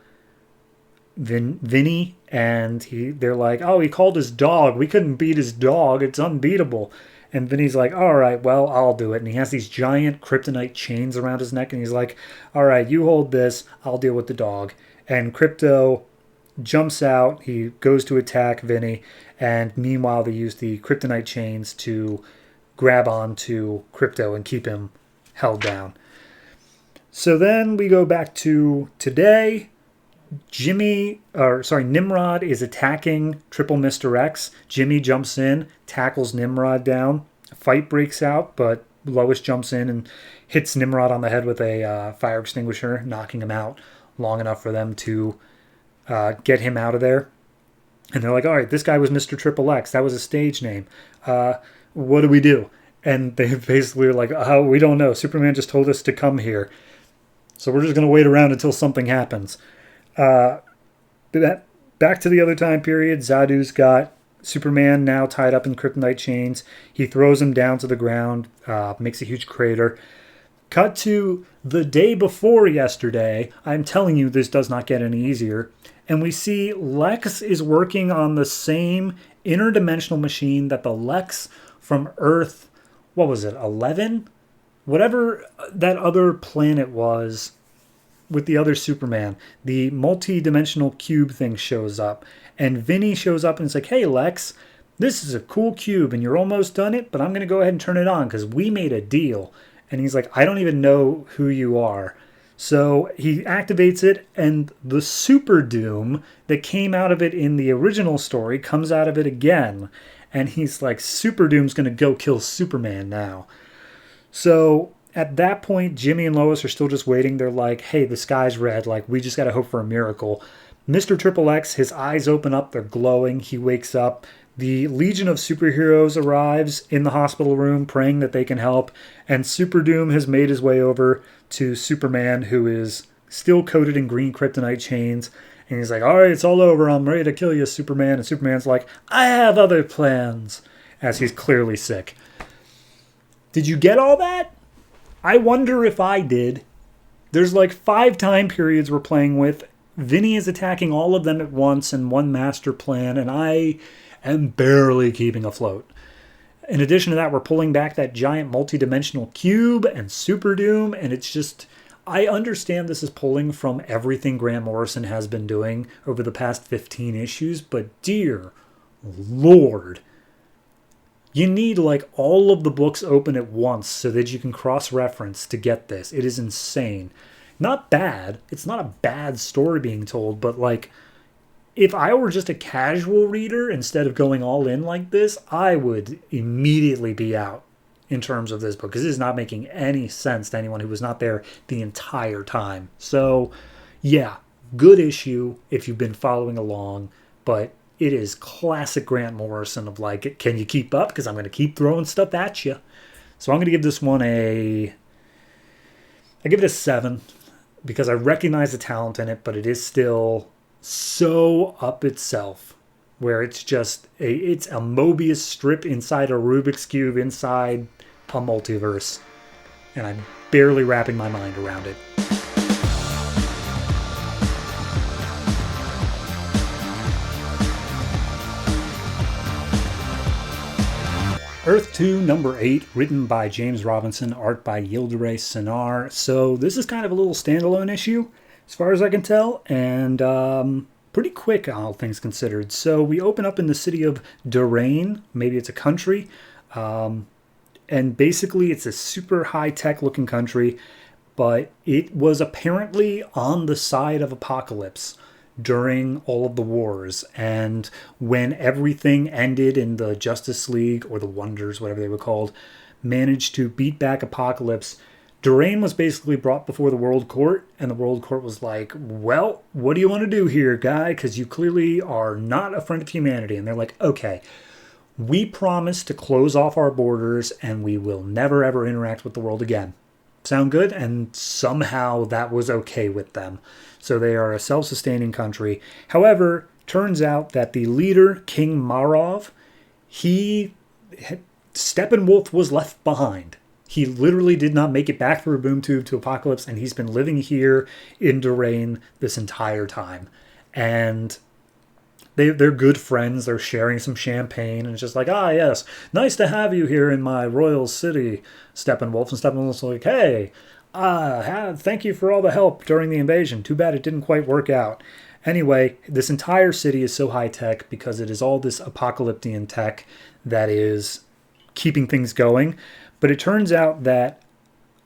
Vinny, and they're like, oh, he called his dog. We couldn't beat his dog. It's unbeatable. And Vinny's like, all right, well, I'll do it. And he has these giant kryptonite chains around his neck, and he's like, all right, you hold this. I'll deal with the dog. And Krypto jumps out. He goes to attack Vinny, and meanwhile, they use the kryptonite chains to grab onto Krypto and keep him held down. So then we go back to today. Nimrod is attacking Triple Mr. X. Jimmy jumps in, tackles Nimrod down. A fight breaks out, but Lois jumps in and hits Nimrod on the head with a fire extinguisher, knocking him out long enough for them to get him out of there. And they're like, all right, this guy was Mr. Triple X. That was a stage name. what do we do? And they basically are like, oh, we don't know. Superman just told us to come here. So we're just going to wait around until something happens. Back to the other time period, Zadu's got Superman now tied up in kryptonite chains. He throws him down to the ground, makes a huge crater. Cut to the day before yesterday. I'm telling you, this does not get any easier. And we see Lex is working on the same interdimensional machine that the Lex from Earth, what was it, 11? Whatever that other planet was with the other Superman. The multi-dimensional cube thing shows up. And Vinny shows up and is like, hey, Lex, this is a cool cube and you're almost done it, but I'm going to go ahead and turn it on because we made a deal. And he's like, I don't even know who you are. So he activates it, and the Super Doom that came out of it in the original story comes out of it again. And he's like, Super Doom's going to go kill Superman now. So at that point, Jimmy and Lois are still just waiting. They're like, hey, the sky's red. Like, we just got to hope for a miracle. Mr. Triple X, his eyes open up. They're glowing. He wakes up. The Legion of Superheroes arrives in the hospital room, praying that they can help. And Super Doom has made his way over to Superman, who is still coated in green kryptonite chains. And he's like, all right, it's all over. I'm ready to kill you, Superman. And Superman's like, I have other plans, as he's clearly sick. Did you get all that? I wonder if I did. There's like 5 time periods we're playing with. Vinny is attacking all of them at once in one master plan, and I am barely keeping afloat. In addition to that, we're pulling back that giant multi-dimensional cube and Super Doom, and it's just, I understand this is pulling from everything Grant Morrison has been doing over the past 15 issues, but dear Lord, you need like all of the books open at once so that you can cross-reference to get this. It is insane. Not bad. It's not a bad story being told, but like, if I were just a casual reader instead of going all in like this, I would immediately be out in terms of this book because it is not making any sense to anyone who was not there the entire time. So, yeah, good issue if you've been following along, but it is classic Grant Morrison of like, can you keep up? Because I'm going to keep throwing stuff at you. So I'm going to give this one I give it a 7 because I recognize the talent in it, but it is still so up itself where it's just it's a Mobius strip inside a Rubik's Cube inside a multiverse, and I'm barely wrapping my mind around it. Earth 2, number 8, written by James Robinson, art by Yildiray Cinar. So this is kind of a little standalone issue, as far as I can tell, and pretty quick, all things considered. So we open up in the city of Durain, maybe it's a country, and basically it's a super high-tech looking country, but it was apparently on the side of apocalypse during all of the wars, and when everything ended in the Justice League, or the Wonders, whatever they were called, managed to beat back Apocalypse, Durain was basically brought before the World Court, and the World Court was like, well, what do you want to do here, guy? Because you clearly are not a friend of humanity. And they're like, okay, we promise to close off our borders, and we will never, ever interact with the world again. Sound good? And somehow that was okay with them. So they are a self-sustaining country. However, turns out that the leader, King Marov, Steppenwolf was left behind. He literally did not make it back through a boom tube to Apocalypse, and he's been living here in Durain this entire time. And they're good friends. They're sharing some champagne, and it's just like, yes, nice to have you here in my royal city, Steppenwolf. And Steppenwolf's like, hey, thank you for all the help during the invasion. Too bad it didn't quite work out. Anyway, this entire city is so high-tech because it is all this apocalyptic tech that is keeping things going. But it turns out that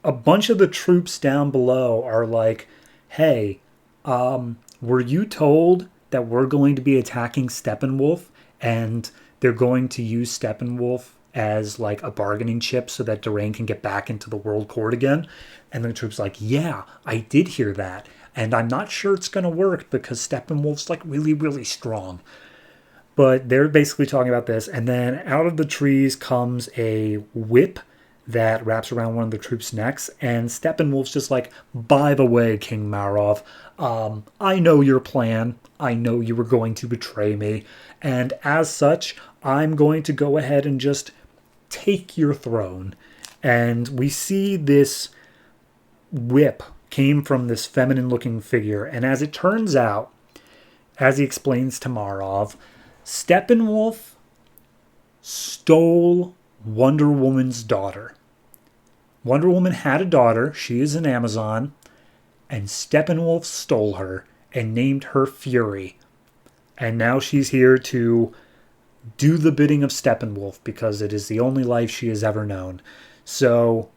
a bunch of the troops down below are like, hey, were you told that we're going to be attacking Steppenwolf, and they're going to use Steppenwolf as like a bargaining chip so that Durain can get back into the World Court again? And the troops like, yeah, I did hear that, and I'm not sure it's going to work because Steppenwolf's like really, really strong. But they're basically talking about this. And then out of the trees comes a whip that wraps around one of the troops' necks. And Steppenwolf's just like, by the way, King Marov, I know your plan. I know you were going to betray me. And as such, I'm going to go ahead and just take your throne. And we see this whip came from this feminine-looking figure. And as it turns out, as he explains to Marov, Steppenwolf stole Wonder Woman's daughter. Wonder Woman had a daughter. She is an Amazon. And Steppenwolf stole her and named her Fury. And now she's here to do the bidding of Steppenwolf because it is the only life she has ever known. So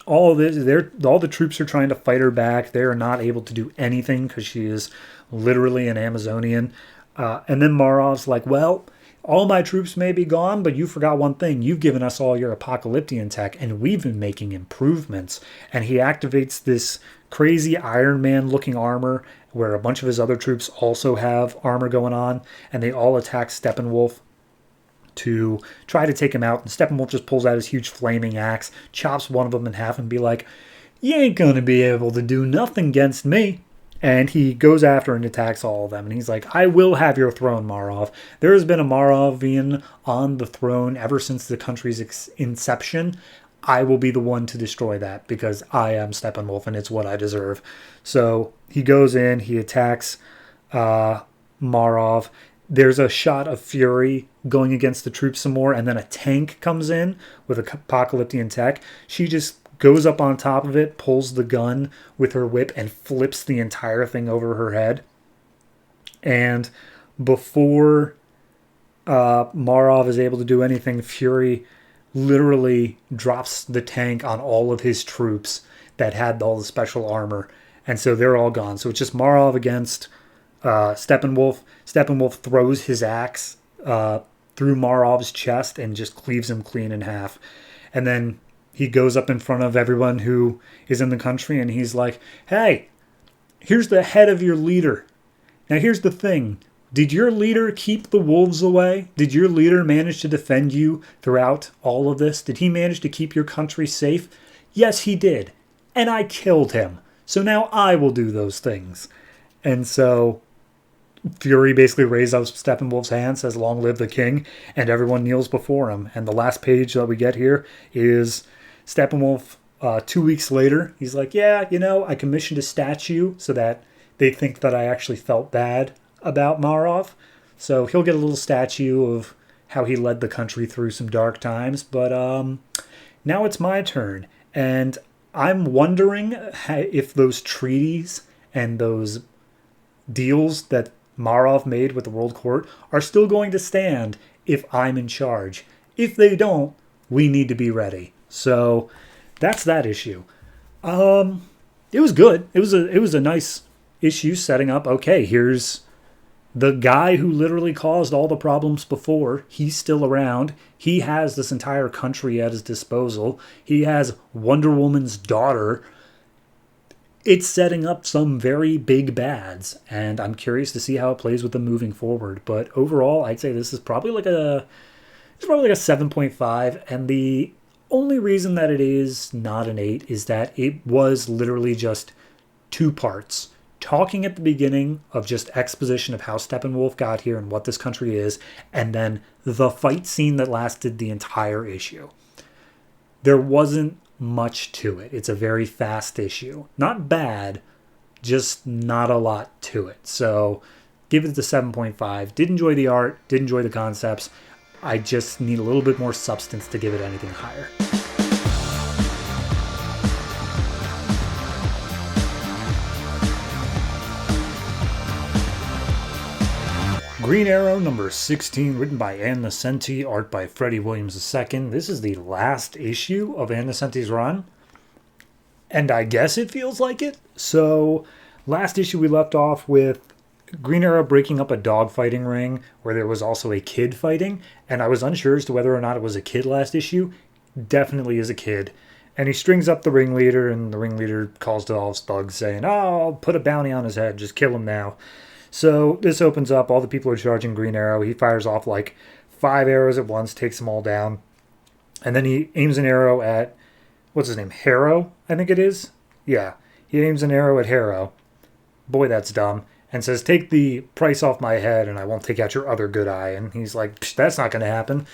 all the troops are trying to fight her back. They are not able to do anything because she is literally an Amazonian. And then Marov's like, well, all my troops may be gone, but you forgot one thing. You've given us all your Apocalyptian tech, and we've been making improvements. And he activates this crazy Iron Man-looking armor where a bunch of his other troops also have armor going on, and they all attack Steppenwolf to try to take him out. And Steppenwolf just pulls out his huge flaming axe, chops one of them in half, and be like, you ain't gonna be able to do nothing against me. And he goes after and attacks all of them. And he's like, I will have your throne, Marov. There has been a Marovian on the throne ever since the country's inception. I will be the one to destroy that because I am Steppenwolf and it's what I deserve. So he goes in, he attacks Marov. There's a shot of Fury going against the troops some more, and then a tank comes in with Apocalyptian tech. She just goes up on top of it, pulls the gun with her whip, and flips the entire thing over her head. And before Marov is able to do anything, Fury literally drops the tank on all of his troops that had all the special armor. And so they're all gone. So it's just Marov against Steppenwolf. Steppenwolf throws his axe through Marov's chest and just cleaves him clean in half. And then he goes up in front of everyone who is in the country and he's like, hey, here's the head of your leader. Now here's the thing. Did your leader keep the wolves away? Did your leader manage to defend you throughout all of this? Did he manage to keep your country safe? Yes, he did. And I killed him. So now I will do those things. And so Fury basically raises up Steppenwolf's hand, says, long live the king, and everyone kneels before him. And the last page that we get here is Steppenwolf 2 weeks later. He's like, yeah, I commissioned a statue so that they think that I actually felt bad about Marov. So he'll get a little statue of how he led the country through some dark times. But now it's my turn. And I'm wondering if those treaties and those deals that Marov made with the World Court are still going to stand if I'm in charge. If they don't, we need to be ready. So that's that issue. It was good. It was a nice issue setting up. Okay, here's the guy who literally caused all the problems before. He's still around. He has this entire country at his disposal. He has Wonder Woman's daughter. It's setting up some very big bads, and I'm curious to see how it plays with them moving forward. But overall, I'd say this is probably like a 7.5, and the only reason that it is not an 8 is that it was literally just 2 parts. Talking at the beginning of just exposition of how Steppenwolf got here and what this country is, and then the fight scene that lasted the entire issue. There wasn't much to it. It's a very fast issue. Not bad, just not a lot to it. So give it the 7.5. Did enjoy the art, did enjoy the concepts. I just need a little bit more substance to give it anything higher. Green Arrow number 16, written by Ann Nocenti, art by Freddie Williams II. This is the last issue of Ann Nocenti's run, and I guess it feels like it. So, last issue we left off with Green Arrow breaking up a dogfighting ring where there was also a kid fighting, and I was unsure as to whether or not it was a kid last issue. Definitely is a kid. And he strings up the ringleader, and the ringleader calls to all his thugs saying, oh, I'll put a bounty on his head, just kill him now. So this opens up. All the people are charging Green Arrow. He fires off like 5 arrows at once, takes them all down. And then he aims an arrow at, what's his name? Harrow, I think it is. Yeah, he aims an arrow at Harrow. Boy, that's dumb. And says, take the price off my head and I won't take out your other good eye. And he's like, that's not going to happen.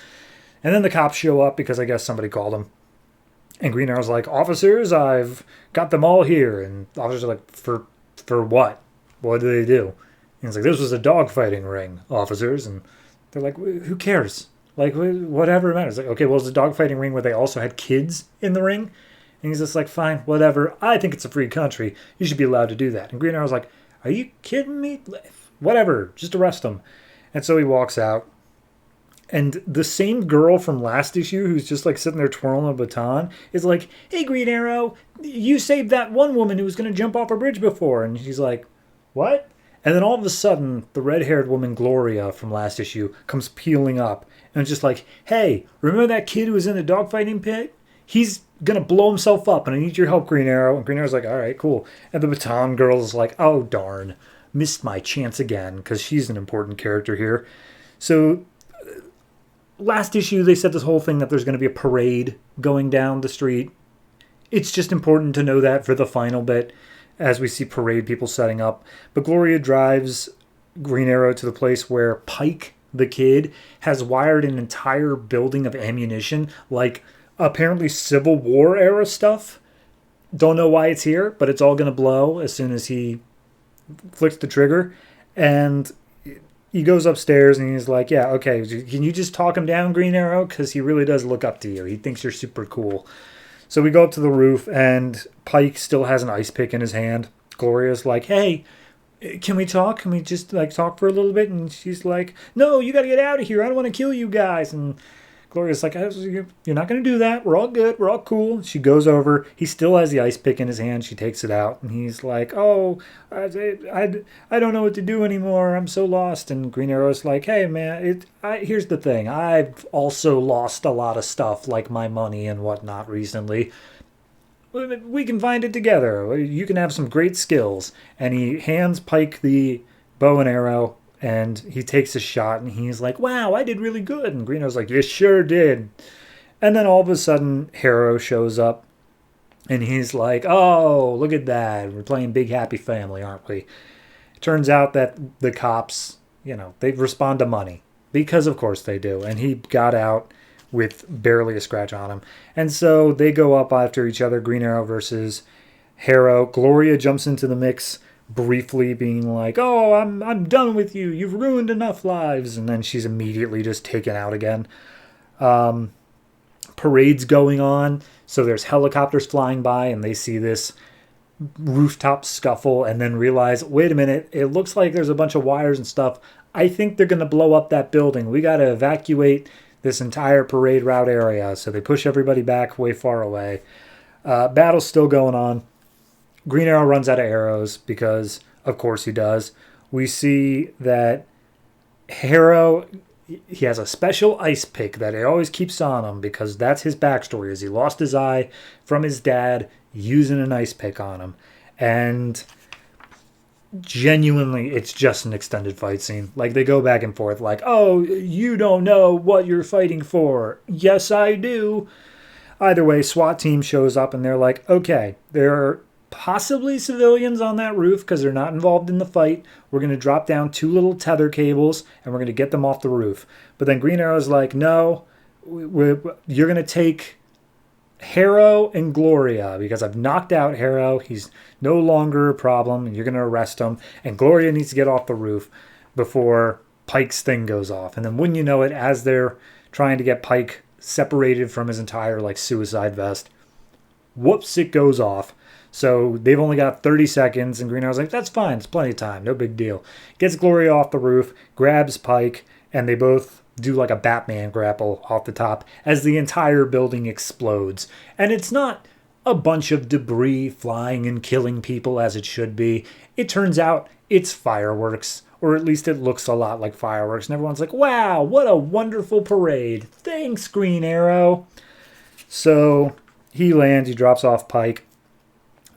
And then the cops show up because I guess somebody called them. And Green Arrow's like, officers, I've got them all here. And the officers are like, for what? What do they do? And he's like, this was a dogfighting ring, officers. And they're like, who cares? Like, whatever matters. Like, okay, well, it's a dogfighting ring where they also had kids in the ring. And he's just like, fine, whatever. I think it's a free country. You should be allowed to do that. And Green Arrow's like, are you kidding me? Whatever, just arrest him. And so he walks out. And the same girl from last issue who's just like sitting there twirling a baton is like, hey, Green Arrow, you saved that one woman who was going to jump off a bridge before. And she's like, what? And then all of a sudden, the red-haired woman, Gloria, from last issue, comes peeling up. And it's just like, hey, remember that kid who was in the dogfighting pit? He's going to blow himself up, and I need your help, Green Arrow. And Green Arrow's like, all right, cool. And the baton girl is like, oh, darn. Missed my chance again, because she's an important character here. So last issue, they said this whole thing that there's going to be a parade going down the street. It's just important to know that for the final bit, as we see parade people setting up. But Gloria drives Green Arrow to the place where Pike, the kid, has wired an entire building of ammunition, like apparently Civil War era stuff. Don't know why it's here, but it's all going to blow as soon as he flicks the trigger. And he goes upstairs and he's like, yeah, okay, can you just talk him down, Green Arrow? Because he really does look up to you. He thinks you're super cool. So we go up to the roof and Pike still has an ice pick in his hand. Gloria's like, hey, can we talk? Can we just like talk for a little bit? And she's like, no, you got to get out of here. I don't want to kill you guys. And Gloria's like, you're not going to do that. We're all good. We're all cool. She goes over. He still has the ice pick in his hand. She takes it out. And he's like, oh, I don't know what to do anymore. I'm so lost. And Green Arrow's like, hey, man, here's the thing. I've also lost a lot of stuff, like my money and whatnot recently. We can find it together. You can have some great skills. And he hands Pike the bow and arrow. And he takes a shot and he's like, wow, I did really good. And Green Arrow's like, you sure did. And then all of a sudden, Harrow shows up. And he's like, oh, look at that. We're playing Big Happy Family, aren't we? It turns out that the cops, they respond to money. Because, of course, they do. And he got out with barely a scratch on him. And so they go up after each other, Green Arrow versus Harrow. Gloria jumps into the mix, briefly being like, oh, I'm done with you. You've ruined enough lives. And then she's immediately just taken out again. Parade's going on. So there's helicopters flying by and they see this rooftop scuffle and then realize, wait a minute, it looks like there's a bunch of wires and stuff. I think they're going to blow up that building. We got to evacuate this entire parade route area. So they push everybody back way far away. Battle's still going on. Green Arrow runs out of arrows because, of course, he does. We see that Harrow, he has a special ice pick that he always keeps on him because that's his backstory, is he lost his eye from his dad using an ice pick on him. And genuinely, it's just an extended fight scene. Like, they go back and forth like, oh, you don't know what you're fighting for. Yes, I do. Either way, SWAT team shows up and they're like, okay, there are possibly civilians on that roof because they're not involved in the fight. We're going to drop down 2 little tether cables and we're going to get them off the roof. But then Green Arrow's like, no, you're going to take Harrow and Gloria because I've knocked out Harrow. He's no longer a problem and you're going to arrest him. And Gloria needs to get off the roof before Pike's thing goes off. And then wouldn't you know it, as they're trying to get Pike separated from his entire suicide vest, whoops, it goes off. So they've only got 30 seconds, and Green Arrow's like, that's fine, it's plenty of time, no big deal. Gets Gloria off the roof, grabs Pike, and they both do like a Batman grapple off the top as the entire building explodes. And it's not a bunch of debris flying and killing people as it should be. It turns out it's fireworks, or at least it looks a lot like fireworks. And everyone's like, wow, what a wonderful parade. Thanks, Green Arrow. So he lands, he drops off Pike.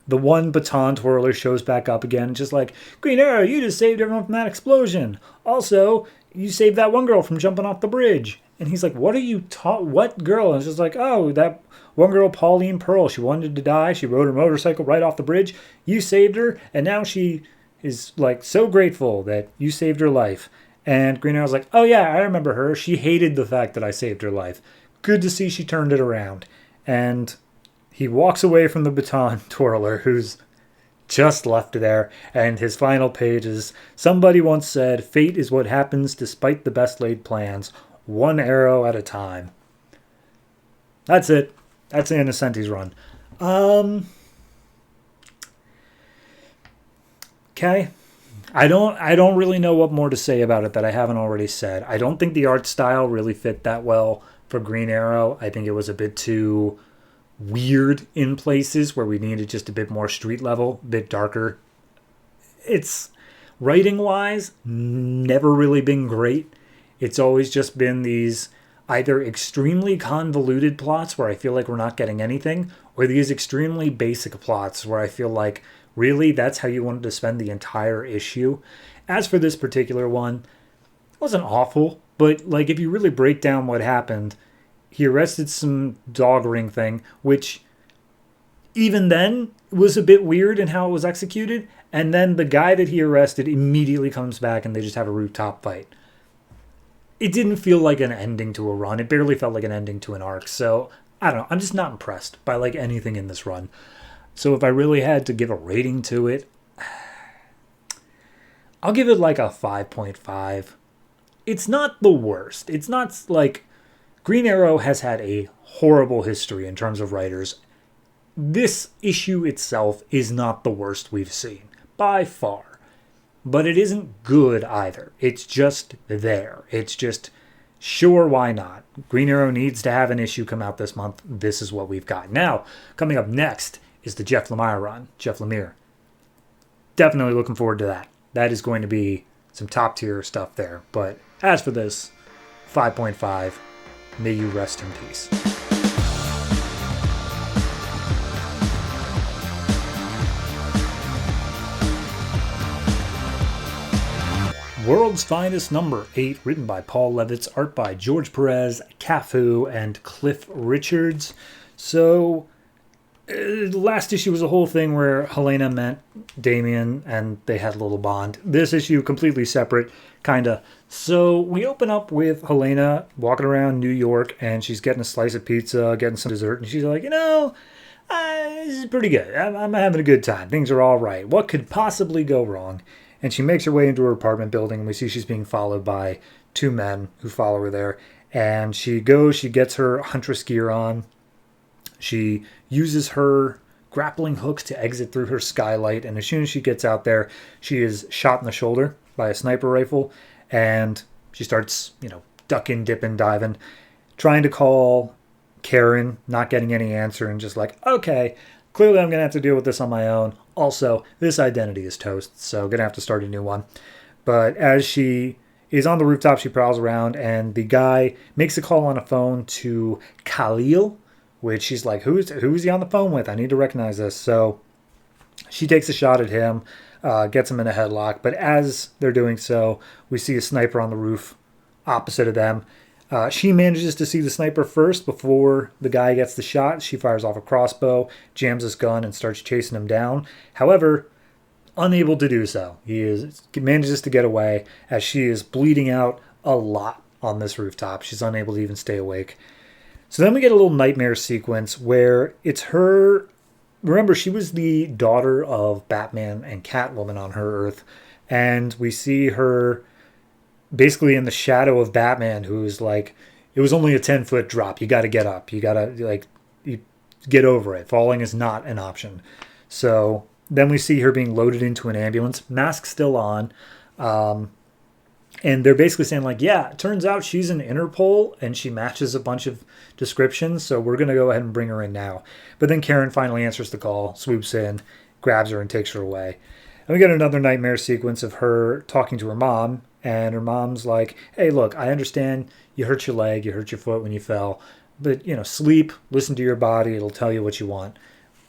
the one baton twirler shows back up again, just like, Green Arrow, you just saved everyone from that explosion. Also, you saved that one girl from jumping off the bridge. And he's like, what are you what girl? And it's just like, oh, that one girl, Pauline Pearl, she wanted to die. She rode her motorcycle right off the bridge. You saved her, and now she is like so grateful that you saved her life. And Green Arrow's like, oh yeah, I remember her. She hated the fact that I saved her life. Good to see she turned it around. And he walks away from the baton twirler, who's just left there, and his final page is, somebody once said, fate is what happens despite the best laid plans, one arrow at a time. That's it. That's Nocenti's run. Okay. I don't really know what more to say about it that I haven't already said. I don't think the art style really fit that well for Green Arrow. I think it was a bit too weird in places where we needed just a bit more street level, a bit darker. It's, writing wise, never really been great. It's always just been these either extremely convoluted plots where I feel like we're not getting anything, or these extremely basic plots where I feel like, really, that's how you wanted to spend the entire issue? As for this particular one, it wasn't awful, but like if you really break down what happened, he arrested some dog ring thing, which even then was a bit weird in how it was executed, and then the guy that he arrested immediately comes back and they just have a rooftop fight. It didn't feel like an ending to a run. It barely felt like an ending to an arc. So, I don't know. I'm just not impressed by like anything in this run. So if I really had to give a rating to it, I'll give it like a 5.5. It's not the worst. It's not like Green Arrow has had a horrible history in terms of writers. This issue itself is not the worst we've seen, by far. But it isn't good either. It's just there. It's just, sure, why not? Green Arrow needs to have an issue come out this month. This is what we've got. Now, coming up next is the Jeff Lemire run. Jeff Lemire. Definitely looking forward to that. That is going to be some top tier stuff there. But as for this, 5.5. May you rest in peace. World's Finest number 8, written by Paul Levitz, art by George Pérez, Cafu, and Cliff Richards. So, last issue was a whole thing where Helena met Damien and they had a little bond. This issue, completely separate, kinda. So, we open up with Helena walking around New York and she's getting a slice of pizza, getting some dessert, and she's like, this is pretty good. I'm having a good time. Things are all right. What could possibly go wrong? And she makes her way into her apartment building, and we see she's being followed by two men who follow her there. And she gets her huntress gear on. She uses her grappling hooks to exit through her skylight. And as soon as she gets out there, she is shot in the shoulder by a sniper rifle. And she starts, ducking, dipping, diving, trying to call Karen, not getting any answer, and just like, okay, clearly I'm going to have to deal with this on my own. Also, this identity is toast, so going to have to start a new one. But as she is on the rooftop, she prowls around, and the guy makes a call on a phone to Khalil, which she's like, who's he on the phone with? I need to recognize this. So she takes a shot at him, gets him in a headlock. But as they're doing so, we see a sniper on the roof opposite of them. She manages to see the sniper first before the guy gets the shot. She fires off a crossbow, jams his gun, and starts chasing him down. However, unable to do so. He manages to get away as she is bleeding out a lot on this rooftop. She's unable to even stay awake. So then we get a little nightmare sequence where it's her. Remember, she was the daughter of Batman and Catwoman on her Earth. And we see her basically in the shadow of Batman, who's like, it was only a 10-foot drop. You got to get up. You got to, you get over it. Falling is not an option. So then we see her being loaded into an ambulance, mask still on. And they're basically saying, like, yeah, it turns out she's an Interpol, and she matches a bunch of descriptions, so we're going to go ahead and bring her in now. But then Karen finally answers the call, swoops in, grabs her, and takes her away. And we get another nightmare sequence of her talking to her mom, and her mom's like, hey, look, I understand you hurt your leg, you hurt your foot when you fell, but, sleep, listen to your body, it'll tell you what you want.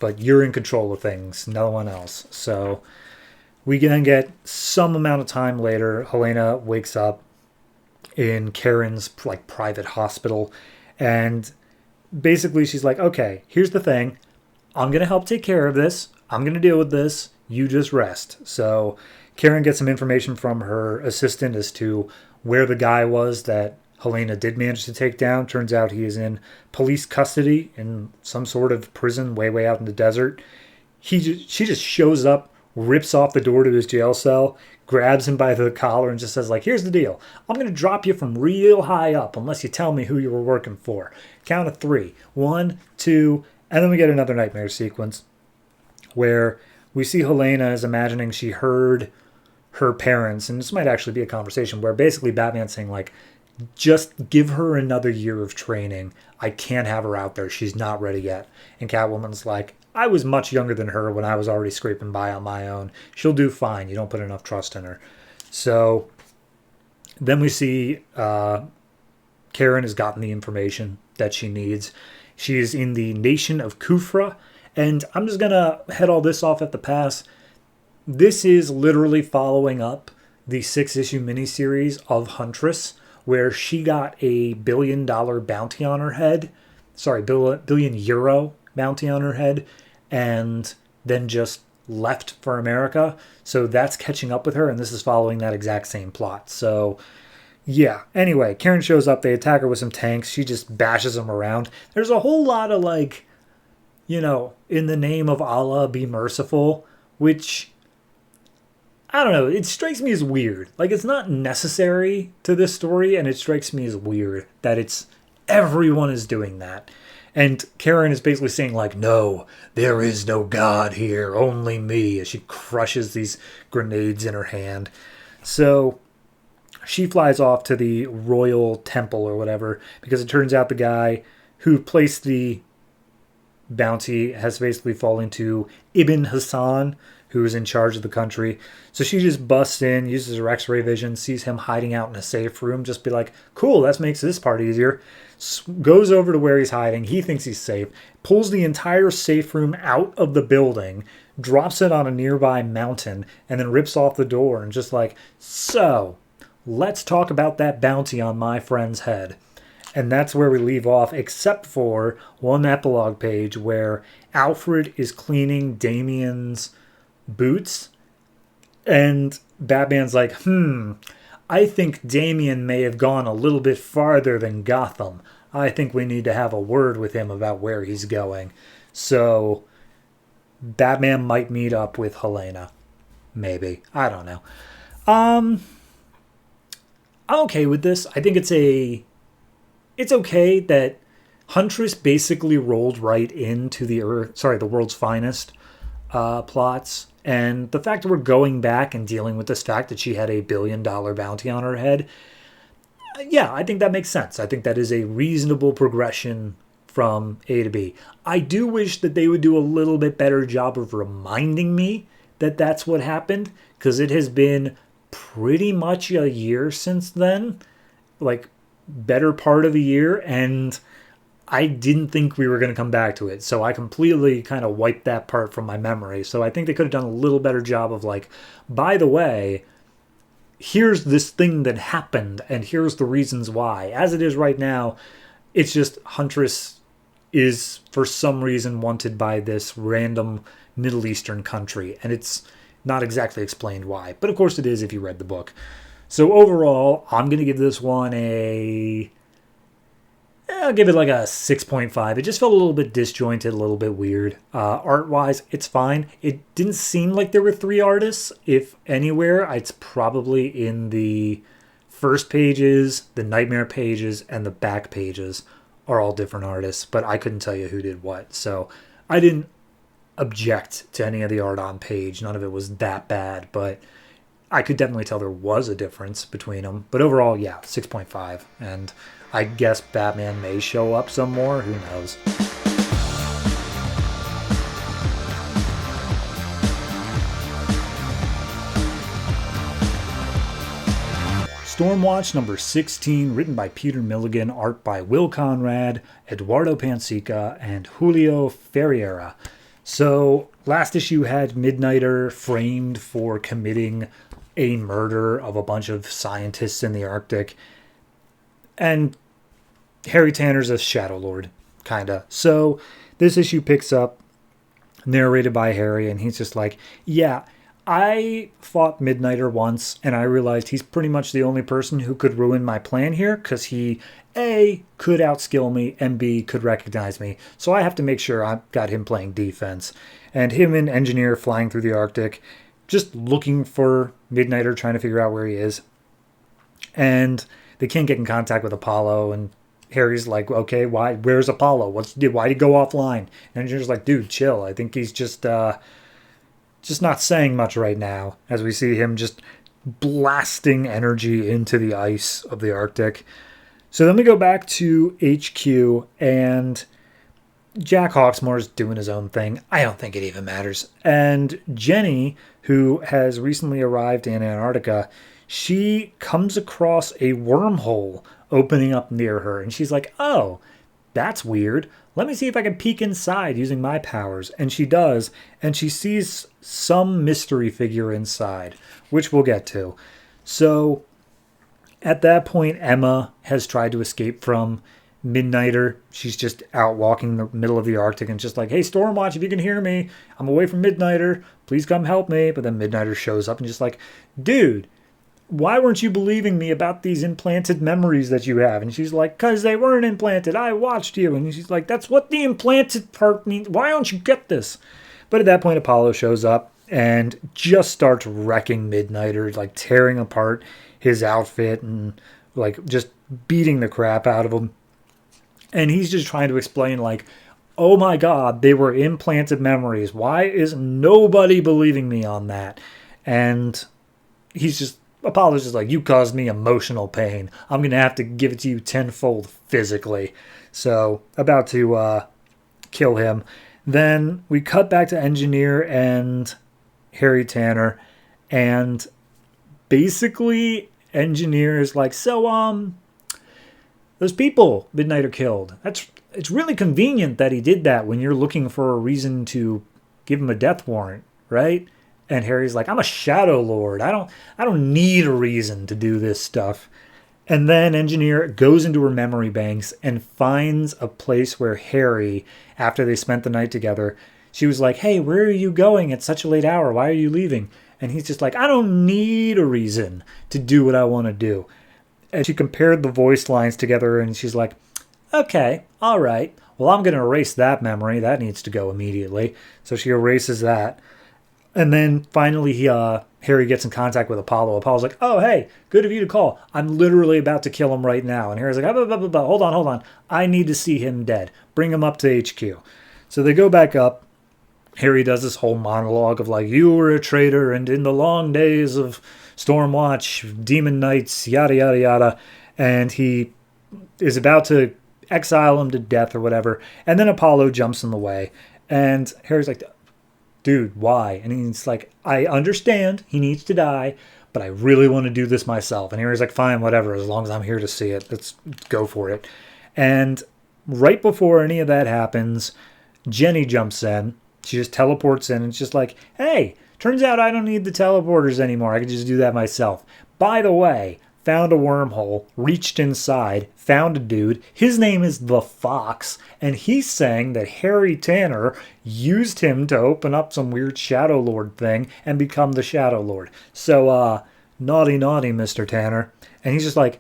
but you're in control of things, no one else. So we then get some amount of time later. Helena wakes up in Karen's like private hospital, and basically she's like, okay, here's the thing. I'm going to help take care of this. I'm going to deal with this. You just rest. So Karen gets some information from her assistant as to where the guy was that Helena did manage to take down. Turns out he is in police custody in some sort of prison way out in the desert. She just shows up, rips off the door to his jail cell, grabs him by the collar and just says, like, here's the deal. I'm going to drop you from real high up unless you tell me who you were working for. Count of 3. 1, 2, and then we get another nightmare sequence where we see Helena is imagining she heard her parents, and this might actually be a conversation where basically Batman's saying, like, just give her another year of training. I can't have her out there. She's not ready yet. And Catwoman's like, I was much younger than her when I was already scraping by on my own. She'll do fine. You don't put enough trust in her. So then we see Karen has gotten the information that she needs. She is in the nation of Kufra. And I'm just going to head all this off at the pass. This is literally following up the 6-issue miniseries of Huntress, where she got a $1 billion bounty on her head. Sorry, billion euro bounty on her head, and then just left for America. So that's catching up with her, and this is following that exact same plot. So yeah, anyway, Karen shows up, they attack her with some tanks, she just bashes them around. There's a whole lot of like, you know, in the name of Allah, be merciful, which, I don't know, it strikes me as weird. Like, it's not necessary to this story, and it strikes me as weird that everyone is doing that. And Karen is basically saying, like, no, there is no God here, only me, as she crushes these grenades in her hand. So she flies off to the royal temple or whatever, because it turns out the guy who placed the bounty has basically fallen to Ibn Hassan, who is in charge of the country. So she just busts in, uses her x-ray vision, sees him hiding out in a safe room, just be like, cool, that makes this part easier. Goes over to where he's hiding, he thinks he's safe, pulls the entire safe room out of the building, drops it on a nearby mountain, and then rips off the door and just like, so, let's talk about that bounty on my friend's head. And that's where we leave off, except for one epilogue page where Alfred is cleaning Damian's boots, and Batman's like, I think Damian may have gone a little bit farther than Gotham. I think we need to have a word with him about where he's going. So Batman might meet up with Helena. Maybe. I don't know. I'm okay with this. I think it's okay that Huntress basically rolled right into the world's finest plots. And the fact that we're going back and dealing with this fact that she had a $1 billion bounty on her head, yeah, I think that makes sense. I think that is a reasonable progression from A to B. I do wish that they would do a little bit better job of reminding me that that's what happened, because it has been pretty much a year since then, like better part of a year, and I didn't think we were going to come back to it. So I completely kind of wiped that part from my memory. So I think they could have done a little better job of like, by the way, here's this thing that happened and here's the reasons why. As it is right now, it's just Huntress is for some reason wanted by this random Middle Eastern country. And it's not exactly explained why. But of course it is if you read the book. So overall, I'm going to give this one I'll give it like a 6.5. It just felt a little bit disjointed, a little bit weird. Art-wise, it's fine. It didn't seem like there were 3 artists. If anywhere, it's probably in the first pages, the Nightmare pages, and the back pages are all different artists. But I couldn't tell you who did what. So I didn't object to any of the art on page. None of it was that bad. But I could definitely tell there was a difference between them. But overall, yeah, 6.5. And I guess Batman may show up some more. Who knows? Stormwatch number 16, written by Peter Milligan, art by Will Conrad, Eduardo Pansica, and Julio Ferriera. So last issue had Midnighter framed for committing a murder of a bunch of scientists in the Arctic. And Harry Tanner's a Shadow Lord, kinda. So this issue picks up, narrated by Harry, and he's just like, yeah, I fought Midnighter once, and I realized he's pretty much the only person who could ruin my plan here, because he, A, could outskill me, and B, could recognize me. So I have to make sure I've got him playing defense. And him and Engineer flying through the Arctic, just looking for Midnighter, trying to figure out where he is. And they can't get in contact with Apollo, and Harry's like, okay, why? Where's Apollo? Why'd he go offline? And Engineer's like, dude, chill. I think he's just not saying much right now, as we see him just blasting energy into the ice of the Arctic. So then we go back to HQ, and Jack Hawksmoor's doing his own thing. I don't think it even matters. And Jenny, who has recently arrived in Antarctica, she comes across a wormhole opening up near her, and she's like, oh, that's weird. Let me see if I can peek inside using my powers. And she does, and she sees some mystery figure inside, which we'll get to. So at that point, Emma has tried to escape from Midnighter. She's just out walking in the middle of the Arctic and just like, hey, Stormwatch, if you can hear me, I'm away from Midnighter. Please come help me. But then Midnighter shows up and just like, dude, why weren't you believing me about these implanted memories that you have? And she's like, because they weren't implanted. I watched you. And she's like, that's what the implanted part means. Why don't you get this? But at that point, Apollo shows up and just starts wrecking Midnighter, like tearing apart his outfit and like just beating the crap out of him. And he's just trying to explain like, oh my God, they were implanted memories. Why is nobody believing me on that? And Apollo's just like, you caused me emotional pain. I'm going to have to give it to you tenfold physically. So, about to kill him. Then we cut back to Engineer and Harry Tanner. And basically, Engineer is like, so, those people Midnighter killed. It's really convenient that he did that when you're looking for a reason to give him a death warrant, right? And Harry's like, I'm a Shadow Lord. I don't need a reason to do this stuff. And then Engineer goes into her memory banks and finds a place where Harry, after they spent the night together, she was like, hey, where are you going at such a late hour? Why are you leaving? And he's just like, I don't need a reason to do what I want to do. And she compared the voice lines together and she's like, okay, all right. Well, I'm going to erase that memory. That needs to go immediately. So she erases that. And then finally, Harry gets in contact with Apollo. Apollo's like, oh, hey, good of you to call. I'm literally about to kill him right now. And Harry's like, hold on. I need to see him dead. Bring him up to HQ. So they go back up. Harry does this whole monologue of like, you were a traitor, and in the long days of Stormwatch, Demon Knights, yada, yada, yada. And he is about to exile him to death or whatever. And then Apollo jumps in the way. And Harry's like, dude, why? And he's like, I understand he needs to die, but I really want to do this myself. And Harry's like, fine, whatever, as long as I'm here to see it, let's go for it. And right before any of that happens, Jenny jumps in. She just teleports in and it's just like, hey, turns out I don't need the teleporters anymore. I can just do that myself. By the way, found a wormhole, reached inside, found a dude. His name is the Fox, and he's saying that Harry Tanner used him to open up some weird Shadow Lord thing and become the Shadow Lord. So, naughty, Mr. Tanner. And he's just like,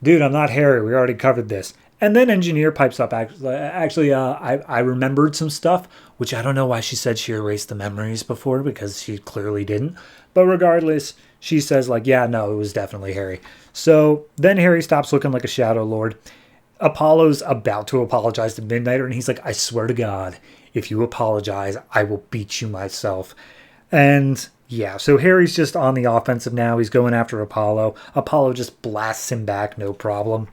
dude, I'm not Harry. We already covered this. And then Engineer pipes up, actually, I remembered some stuff, which I don't know why she said she erased the memories before, because she clearly didn't. But regardless, she says, like, yeah, no, it was definitely Harry. So then Harry stops looking like a Shadow Lord. Apollo's about to apologize to Midnighter, and he's like, I swear to God, if you apologize, I will beat you myself. And yeah, so Harry's just on the offensive now. He's going after Apollo. Apollo just blasts him back, no problem.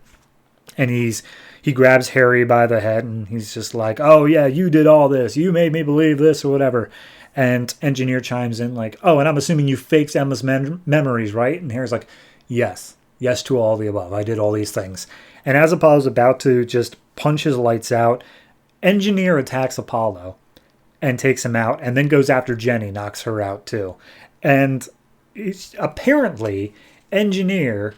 And he grabs Harry by the head, and he's just like, oh, yeah, you did all this. You made me believe this or whatever. And Engineer chimes in like, oh, and I'm assuming you faked Emma's memories, right? And Harry's like, yes to all the above. I did all these things. And as Apollo's about to just punch his lights out, Engineer attacks Apollo. and takes him out, and then goes after Jenny, knocks her out too. And apparently, Engineer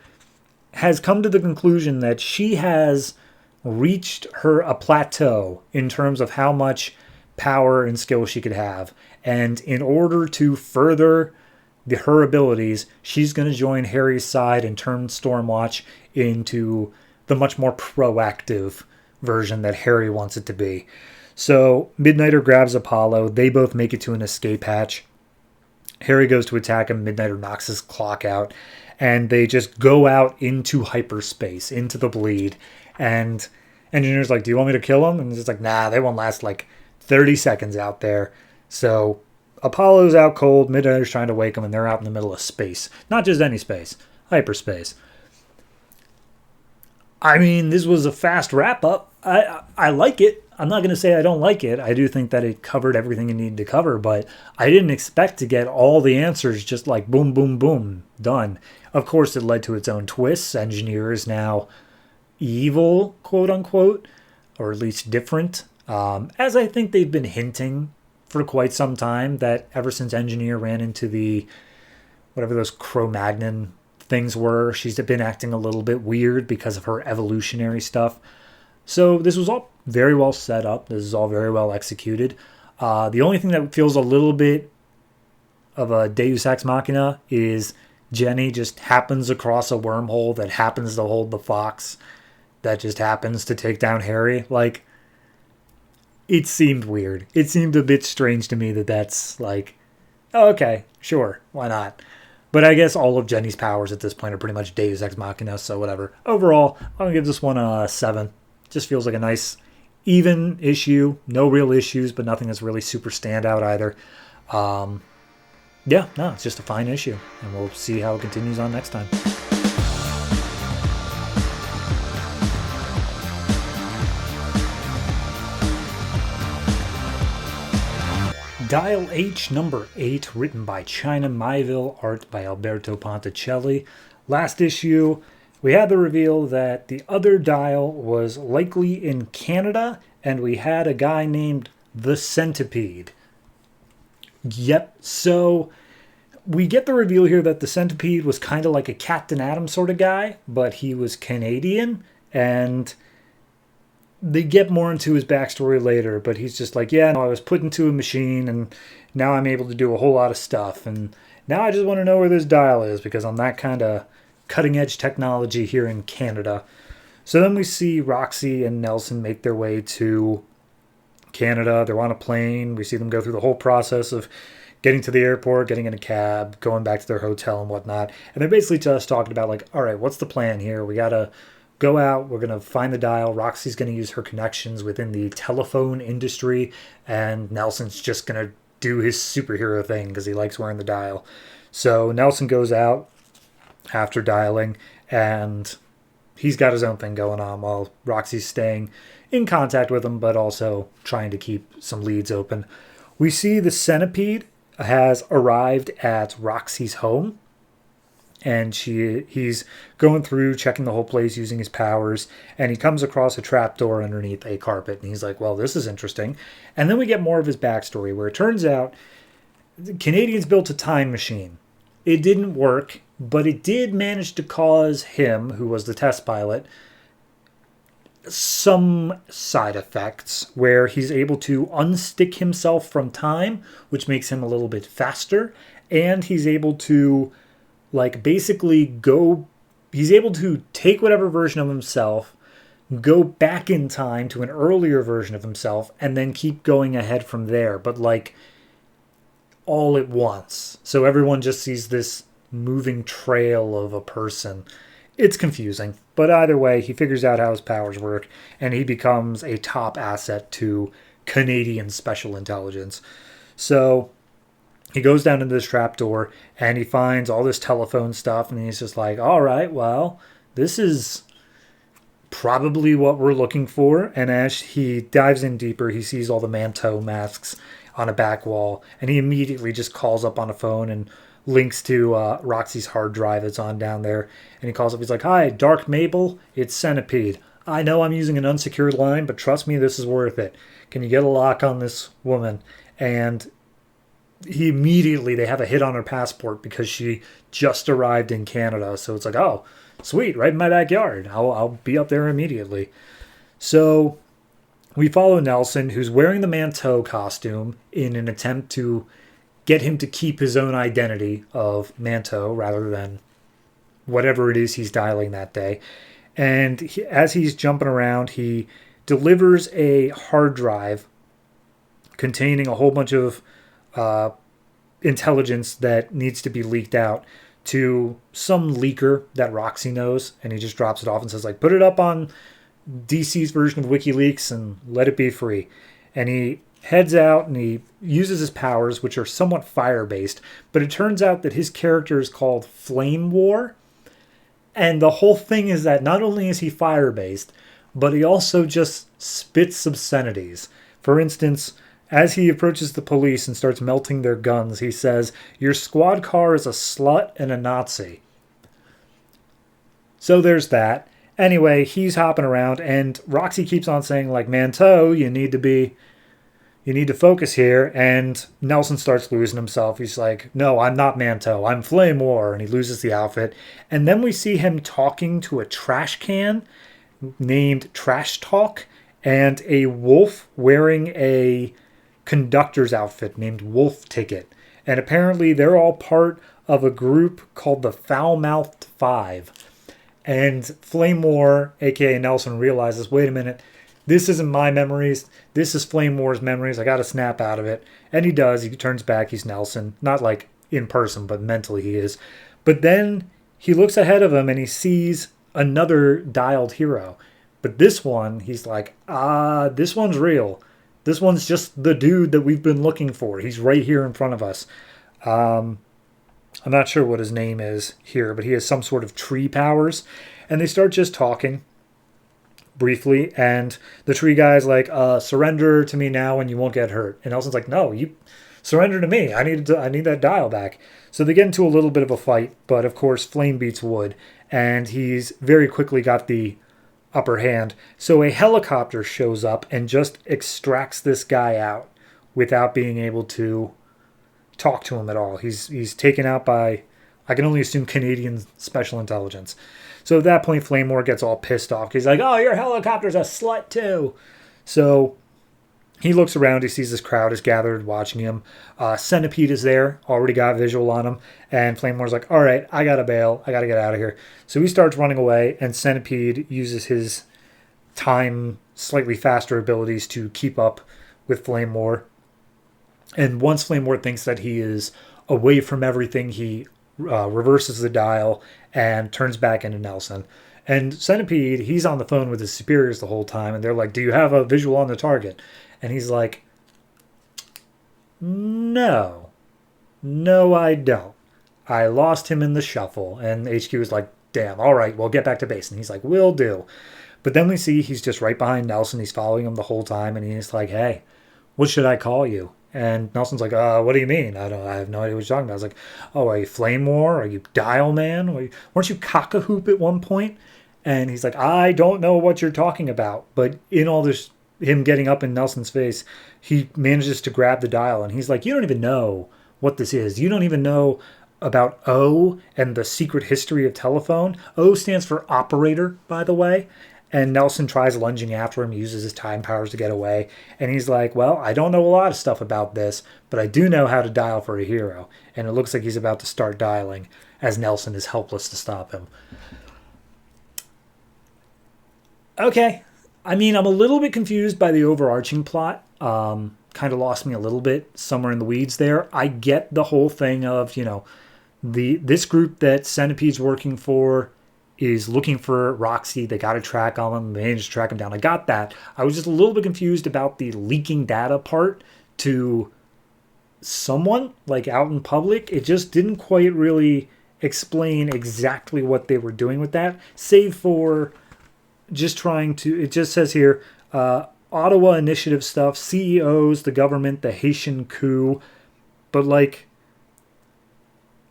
has come to the conclusion that she has reached a plateau in terms of how much power and skill she could have. And in order to further her abilities, she's going to join Harry's side and turn Stormwatch into the much more proactive version that Harry wants it to be. So Midnighter grabs Apollo. They both make it to an escape hatch. Harry goes to attack him. Midnighter knocks his clock out. And they just go out into hyperspace, into the bleed. And Engineer's like, do you want me to kill him? And it's like, nah, they won't last like 30 seconds out there. So Apollo's out cold. Midnighter's trying to wake him, and they're out in the middle of space. Not just any space. Hyperspace. I mean, this was a fast wrap-up. I like it. I'm not going to say I don't like it. I do think that it covered everything it needed to cover, but I didn't expect to get all the answers just like boom, boom, boom, done. Of course, it led to its own twists. Engineer is now evil, quote-unquote, or at least different. As I think they've been hinting for quite some time, that ever since Engineer ran into the, whatever those Cro-Magnon things were, she's been acting a little bit weird because of her evolutionary stuff. So this was all very well set up. This is all very well executed. The only thing that feels a little bit of a Deus Ex Machina is Jenny just happens across a wormhole that happens to hold the fox that just happens to take down Harry. Like, it seemed weird. It seemed a bit strange to me that's like, oh, okay, sure, why not? But I guess all of Jenny's powers at this point are pretty much Deus Ex Machina, so whatever. Overall, I'm going to give this one a 7. Just feels like a nice, even issue. No real issues, but nothing that's really super standout either. Yeah, no, it's just a fine issue. And we'll see how it continues on next time. Dial H number 8, written by China Miéville, art by Alberto Ponticelli. Last issue, we had the reveal that the other Dial was likely in Canada, and we had a guy named the Centipede. Yep, so we get the reveal here that the Centipede was kind of like a Captain Atom sort of guy, but he was Canadian, and they get more into his backstory later, but he's just like, yeah, no, I was put into a machine, and now I'm able to do a whole lot of stuff, and now I just want to know where this Dial is, because I'm that kind of cutting-edge technology here in Canada. So then we see Roxy and Nelson make their way to Canada. They're on a plane. We see them go through the whole process of getting to the airport, getting in a cab, going back to their hotel and whatnot. And they're basically just talking about, like, all right, what's the plan here? We got to go out. We're going to find the Dial. Roxy's going to use her connections within the telephone industry. And Nelson's just going to do his superhero thing because he likes wearing the Dial. So Nelson goes out after dialing, and he's got his own thing going on while Roxy's staying in contact with him, but also trying to keep some leads open. We see the Centipede has arrived at Roxy's home, and he's going through, checking the whole place using his powers, and he comes across a trapdoor underneath a carpet, and he's like, well, this is interesting. And then we get more of his backstory, where it turns out the Canadians built a time machine. It didn't work, but it did manage to cause him, who was the test pilot, some side effects where he's able to unstick himself from time, which makes him a little bit faster, and he's able to, like, basically he's able to take whatever version of himself, go back in time to an earlier version of himself, and then keep going ahead from there, but, like, all at once. So everyone just sees this moving trail of a person. It's confusing, but either way, he figures out how his powers work, and he becomes a top asset to Canadian Special Intelligence. So he goes down into this trapdoor, and he finds all this telephone stuff, and he's just like, all right, well, this is probably what we're looking for. And as he dives in deeper, he sees all the Manteau masks on a back wall, and he immediately just calls up on a phone and links to Roxy's hard drive that's on down there. And he calls up, he's like, hi, Dark Mabel, it's Centipede. I know I'm using an unsecured line, but trust me, this is worth it. Can you get a lock on this woman? And they have a hit on her passport because she just arrived in Canada. So it's like, oh, sweet, right in my backyard. I'll be up there immediately. So we follow Nelson, who's wearing the Manteau costume in an attempt to get him to keep his own identity of Manteau rather than whatever it is he's dialing that day. And as he's jumping around, he delivers a hard drive containing a whole bunch of intelligence that needs to be leaked out to some leaker that Roxy knows, and he just drops it off and says, like, put it up on DC's version of WikiLeaks and let it be free. And he heads out and he uses his powers, which are somewhat fire-based, but it turns out that his character is called Flame War, and the whole thing is that not only is he fire-based, but he also just spits obscenities. For instance, as he approaches the police and starts melting their guns, he says, "Your squad car is a slut and a Nazi." So there's that. Anyway, he's hopping around, and Roxy keeps on saying, like, Manteau, you need to focus here. And Nelson starts losing himself. He's like, no, I'm not Manteau. I'm Flame War. And he loses the outfit. And then we see him talking to a trash can named Trash Talk and a wolf wearing a conductor's outfit named Wolf Ticket. And apparently they're all part of a group called the Foul-Mouthed Five. And Flame War, a.k.a. Nelson, realizes, wait a minute, this isn't my memories. This is Flame War's memories. I got to snap out of it. And he does. He turns back. He's Nelson. Not like in person, but mentally he is. But then he looks ahead of him and he sees another dialed hero. But this one, he's like, this one's real. This one's just the dude that we've been looking for. He's right here in front of us. I'm not sure what his name is here, but he has some sort of tree powers. And they start just talking briefly, and the tree guy's like, surrender to me now and you won't get hurt. And Nelson's like, no, you surrender to me. I need that dial back. So they get into a little bit of a fight, but of course flame beats wood, and he's very quickly got the upper hand. So a helicopter shows up and just extracts this guy out without being able to talk to him at all. He's taken out by, I can only assume, Canadian Special Intelligence. So at that point, Flame War gets all pissed off. He's like, oh, your helicopter's a slut too. So he looks around. He sees this crowd is gathered watching him. Centipede is there. Already got visual on him. And Flame War's like, all right, I got to bail. I got to get out of here. So he starts running away. And Centipede uses his time, slightly faster abilities to keep up with Flame War. And once Flame War thinks that he is away from everything, he reverses the dial and turns back into Nelson. And Centipede, he's on the phone with his superiors the whole time, and they're like, do you have a visual on the target? And he's like, no, I don't. I lost him in the shuffle. And HQ is like, damn, all right, well, get back to base. And he's like, will do. But then we see he's just right behind Nelson. He's following him the whole time, and he's like, hey, what should I call you? And Nelson's like, what do you mean? I have no idea what you're talking about. I was like, oh, are you Flame War? Are you Dial Man? Weren't you Cock-a-Hoop at one point? And he's like, I don't know what you're talking about. But in all this, him getting up in Nelson's face, he manages to grab the dial. And he's like, you don't even know what this is. You don't even know about O and the secret history of telephone. O stands for operator, by the way. And Nelson tries lunging after him, uses his time powers to get away. And he's like, well, I don't know a lot of stuff about this, but I do know how to dial for a hero. And it looks like he's about to start dialing as Nelson is helpless to stop him. Okay. I mean, I'm a little bit confused by the overarching plot. Kind of lost me a little bit somewhere in the weeds there. I get the whole thing of, this group that Centipede's working for is looking for Roxy. They got to track on him. They managed to track him down. I got that. I was just a little bit confused about the leaking data part to someone, like out in public. It just didn't quite really explain exactly what they were doing with that, save for just trying to, it just says here, Ottawa Initiative stuff, CEOs, the government, the Haitian coup. But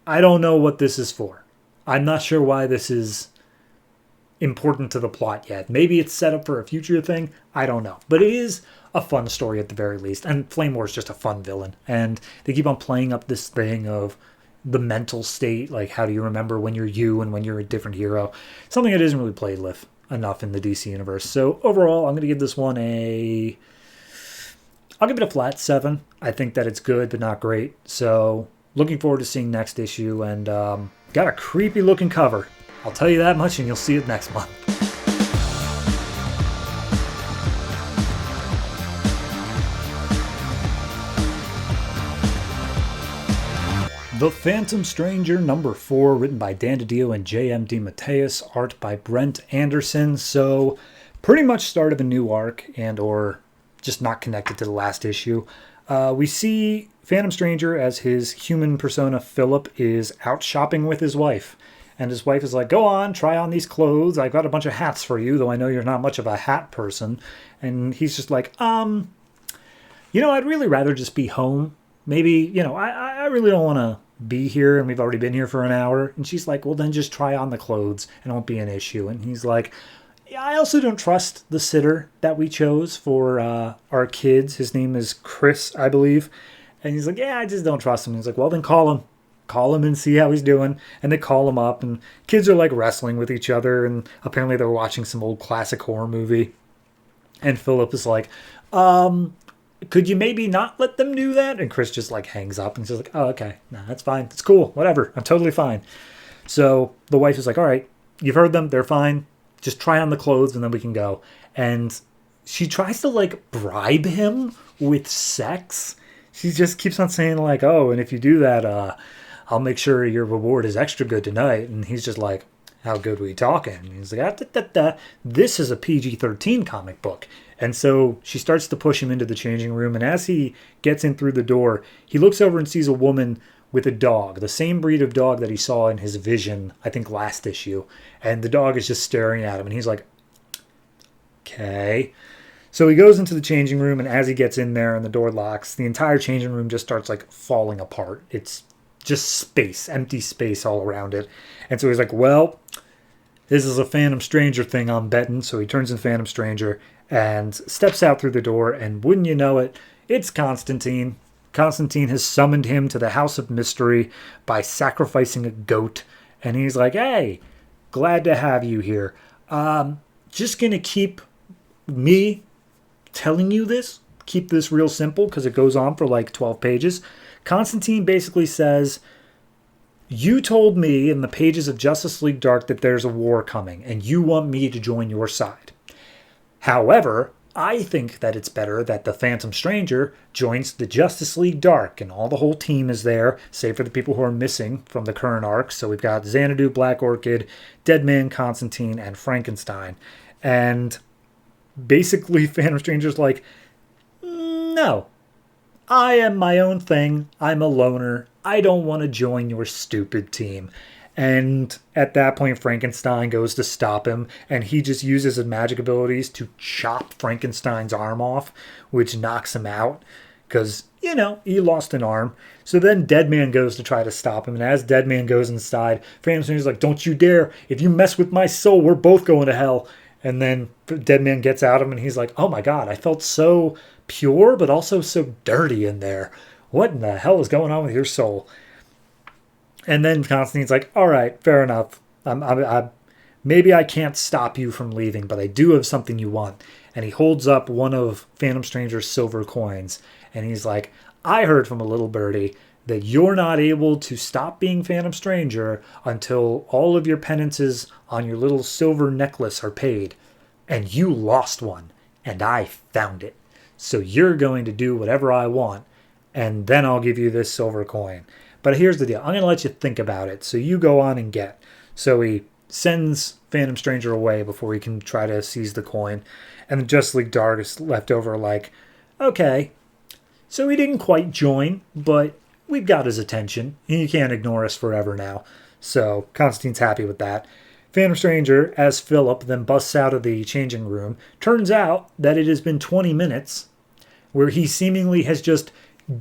I don't know what this is for. I'm not sure why this is important to the plot yet. Maybe it's set up for a future thing. I don't know. But it is a fun story at the very least. And Flame War is just a fun villain. And they keep on playing up this thing of the mental state, like how do you remember when you're you and when you're a different hero. Something that isn't really played with enough in the DC universe. So overall, I'm going to give this one I'll give it a flat 7. I think that it's good, but not great. So looking forward to seeing next issue, and got a creepy looking cover. I'll tell you that much, and you'll see it next month. The Phantom Stranger number 4, written by Dan DiDio and J.M. DeMatteis, art by Brent Anderson. So pretty much start of a new arc, and or just not connected to the last issue. We see Phantom Stranger as his human persona Philip is out shopping with his wife. And his wife is like, go on, try on these clothes. I've got a bunch of hats for you, though I know you're not much of a hat person. And he's just like, I'd really rather just be home. Maybe, I really don't want to be here, and we've already been here for an hour. And she's like, well, then just try on the clothes and it won't be an issue. And he's like, yeah, I also don't trust the sitter that we chose for our kids. His name is Chris, I believe. And he's like, yeah, I just don't trust him. And he's like, well, then call him. Call him and see how he's doing. And they call him up, and kids are like wrestling with each other. And apparently they're watching some old classic horror movie. And Philip is like, could you maybe not let them do that? And Chris just like hangs up and says like, oh, okay, no, that's fine. It's cool. Whatever. I'm totally fine. So the wife is like, all right, you've heard them. They're fine. Just try on the clothes and then we can go. And she tries to like bribe him with sex. She just keeps on saying like, oh, and if you do that, I'll make sure your reward is extra good tonight. And he's just like, how good are we talking? And he's like, this is a PG-13 comic book. And so she starts to push him into the changing room. And as he gets in through the door, he looks over and sees a woman with a dog, the same breed of dog that he saw in his vision, I think last issue. And the dog is just staring at him. And he's like, okay. So he goes into the changing room. And as he gets in there and the door locks, the entire changing room just starts like falling apart. It's just space, empty space all around it. And so he's like, well, this is a Phantom Stranger thing, I'm betting. So he turns in Phantom Stranger and steps out through the door, and wouldn't you know it, it's Constantine. Constantine has summoned him to the House of Mystery by sacrificing a goat, and he's like, hey, glad to have you here. Just gonna keep me telling you this, keep this real simple, because it goes on for like 12 pages. Constantine basically says, you told me in the pages of Justice League Dark that there's a war coming, and you want me to join your side. However, I think that it's better that the Phantom Stranger joins the Justice League Dark, and all the whole team is there, save for the people who are missing from the current arc. So we've got Xanadu, Black Orchid, Deadman, Constantine, and Frankenstein. And basically Phantom Stranger's like, no, I am my own thing. I'm a loner. I don't want to join your stupid team. And at that point, Frankenstein goes to stop him, and he just uses his magic abilities to chop Frankenstein's arm off, which knocks him out, because, he lost an arm. So then Deadman goes to try to stop him, and as Deadman goes inside, Frankenstein's like, don't you dare. If you mess with my soul, we're both going to hell. And then Deadman gets out of him, and he's like, oh my god, I felt so pure, but also so dirty in there. What in the hell is going on with your soul? And then Constantine's like, all right, fair enough. Maybe I can't stop you from leaving, but I do have something you want. And he holds up one of Phantom Stranger's silver coins. And he's like, I heard from a little birdie that you're not able to stop being Phantom Stranger until all of your penances on your little silver necklace are paid. And you lost one, and I found it. So you're going to do whatever I want, and then I'll give you this silver coin. But here's the deal. I'm going to let you think about it. So you go on and get. So he sends Phantom Stranger away before he can try to seize the coin. And the Justice League Dark is left over like, okay, so he didn't quite join, but we've got his attention. He can't ignore us forever now. So Constantine's happy with that. Phantom Stranger, as Philip, then busts out of the changing room. Turns out that it has been 20 minutes where he seemingly has just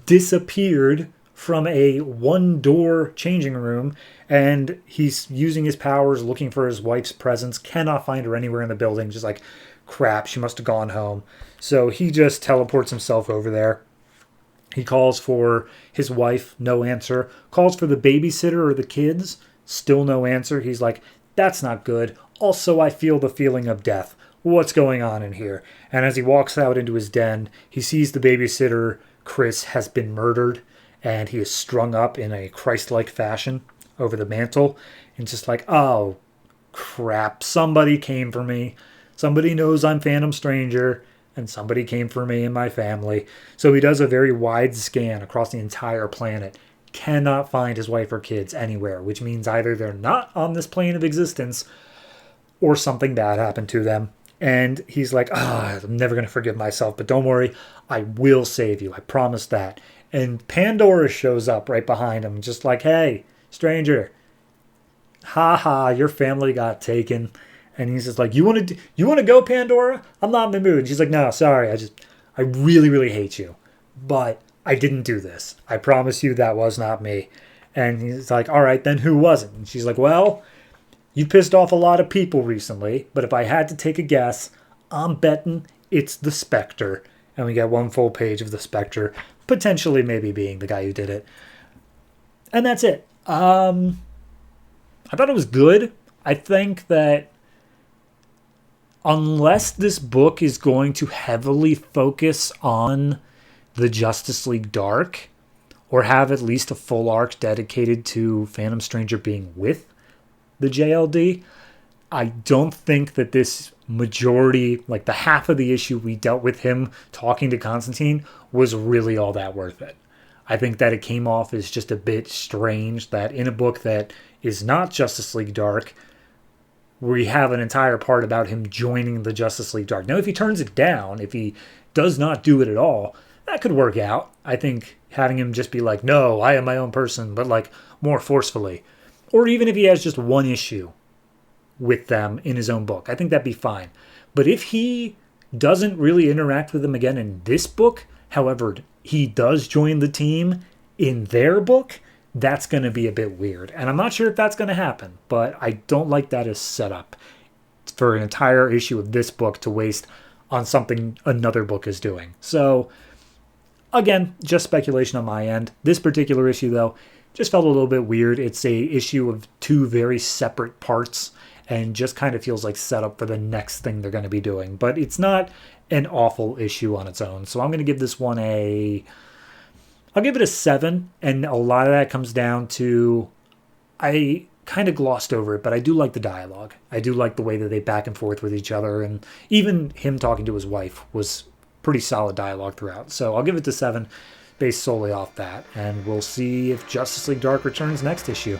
disappeared from a one-door changing room, and he's using his powers looking for his wife's presence, cannot find her anywhere in the building, just like, crap, she must have gone home. So he just teleports himself over there. He calls for his wife, no answer. Calls for the babysitter or the kids, still no answer. He's like, that's not good. Also, I feel the feeling of death. What's going on in here? And as he walks out into his den, he sees the babysitter, Chris, has been murdered, and he is strung up in a Christ-like fashion over the mantle. And just like, oh, crap, somebody came for me. Somebody knows I'm Phantom Stranger, and somebody came for me and my family. So he does a very wide scan across the entire planet. Cannot find his wife or kids anywhere, which means either they're not on this plane of existence or something bad happened to them. And he's like, I'm never going to forgive myself, but don't worry, I will save you. I promise that. And Pandora shows up right behind him, just like, hey, stranger, your family got taken. And he's just like, you want to go, Pandora? I'm not in the mood. And she's like, no, sorry. I really, really hate you. But I didn't do this. I promise you that was not me. And he's like, all right, then who was it? And she's like, well, you pissed off a lot of people recently. But if I had to take a guess, I'm betting it's the Spectre. And we get one full page of the Spectre, potentially maybe being the guy who did it. And that's it. I thought it was good. I think that unless this book is going to heavily focus on the Justice League Dark, or have at least a full arc dedicated to Phantom Stranger being with the JLD, I don't think that this majority, like the half of the issue we dealt with him talking to Constantine, was really all that worth it. I think that it came off as just a bit strange that in a book that is not Justice League Dark, we have an entire part about him joining the Justice League Dark. Now, if he turns it down, if he does not do it at all, that could work out. I think having him just be like, no, I am my own person, but like more forcefully. Or even if he has just one issue with them in his own book, I think that'd be fine. But if he doesn't really interact with them again in this book, however, he does join the team in their book, that's going to be a bit weird. And I'm not sure if that's going to happen, but I don't like that as setup for an entire issue of this book to waste on something another book is doing. So, again, just speculation on my end. This particular issue, though, just felt a little bit weird. It's a issue of two very separate parts and just kind of feels like setup for the next thing they're going to be doing. But it's not an awful issue on its own. So I'm going to give this one I'll give it a 7, and a lot of that comes down to I kind of glossed over it, but I do like the dialogue. I do like the way that they back and forth with each other, and even him talking to his wife was pretty solid dialogue throughout. So I'll give it to 7 based solely off that, and we'll see if Justice League Dark returns next issue.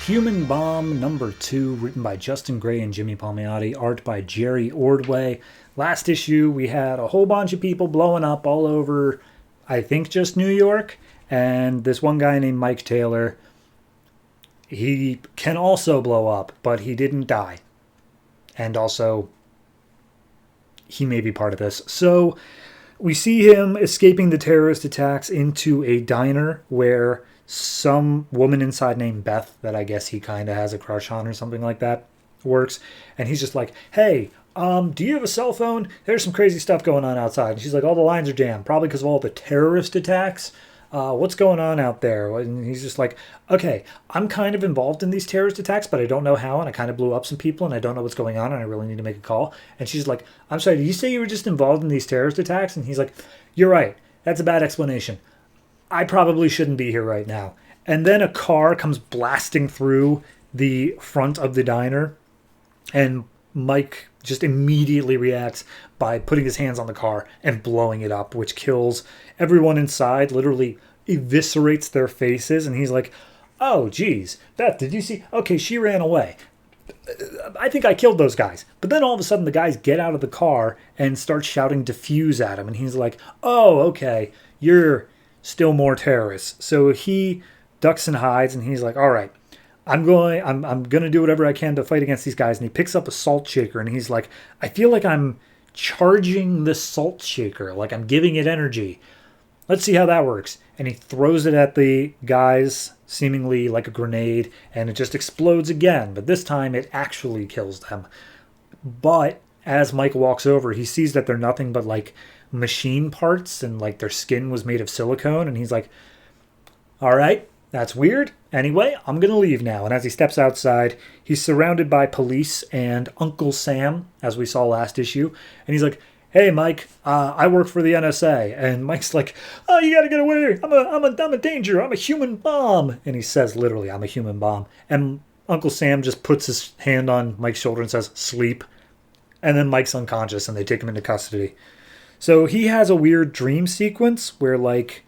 Human Bomb number 2, written by Justin Gray and Jimmy Palmiotti, art by Jerry Ordway. Last issue, we had a whole bunch of people blowing up all over, I think just New York, and this one guy named Mike Taylor, he can also blow up, but he didn't die. And also, he may be part of this. So, we see him escaping the terrorist attacks into a diner where some woman inside named Beth, that I guess he kind of has a crush on or something like that, works. And he's just like, hey, do you have a cell phone? There's some crazy stuff going on outside. And she's like, all the lines are jammed, probably because of all the terrorist attacks. What's going on out there? And he's just like, okay, I'm kind of involved in these terrorist attacks, but I don't know how, and I kind of blew up some people, and I don't know what's going on, and I really need to make a call. And she's like, I'm sorry, did you say you were just involved in these terrorist attacks? And he's like, you're right. That's a bad explanation. I probably shouldn't be here right now. And then a car comes blasting through the front of the diner, and Mike just immediately reacts by putting his hands on the car and blowing it up, which kills everyone inside, literally eviscerates their faces. And he's like, oh, geez, Beth, did you see? Okay, she ran away. I think I killed those guys. But then all of a sudden the guys get out of the car and start shouting defuse at him. And he's like, oh, okay, you're still more terrorists. So he ducks and hides, and he's like, all right, I'm going to do whatever I can to fight against these guys. And he picks up a salt shaker and he's like, I feel like I'm charging the salt shaker, like I'm giving it energy. Let's see how that works. And he throws it at the guys, seemingly like a grenade, and it just explodes again. But this time it actually kills them. But as Mike walks over, he sees that they're nothing but like machine parts and like their skin was made of silicone. And he's like, all right, that's weird. Anyway, I'm going to leave now. And as he steps outside, he's surrounded by police and Uncle Sam, as we saw last issue. And he's like, hey, Mike, I work for the NSA. And Mike's like, oh, you got to get away. I'm a danger. I'm a human bomb. And he says, literally, I'm a human bomb. And Uncle Sam just puts his hand on Mike's shoulder and says, sleep. And then Mike's unconscious and they take him into custody. So he has a weird dream sequence where, like,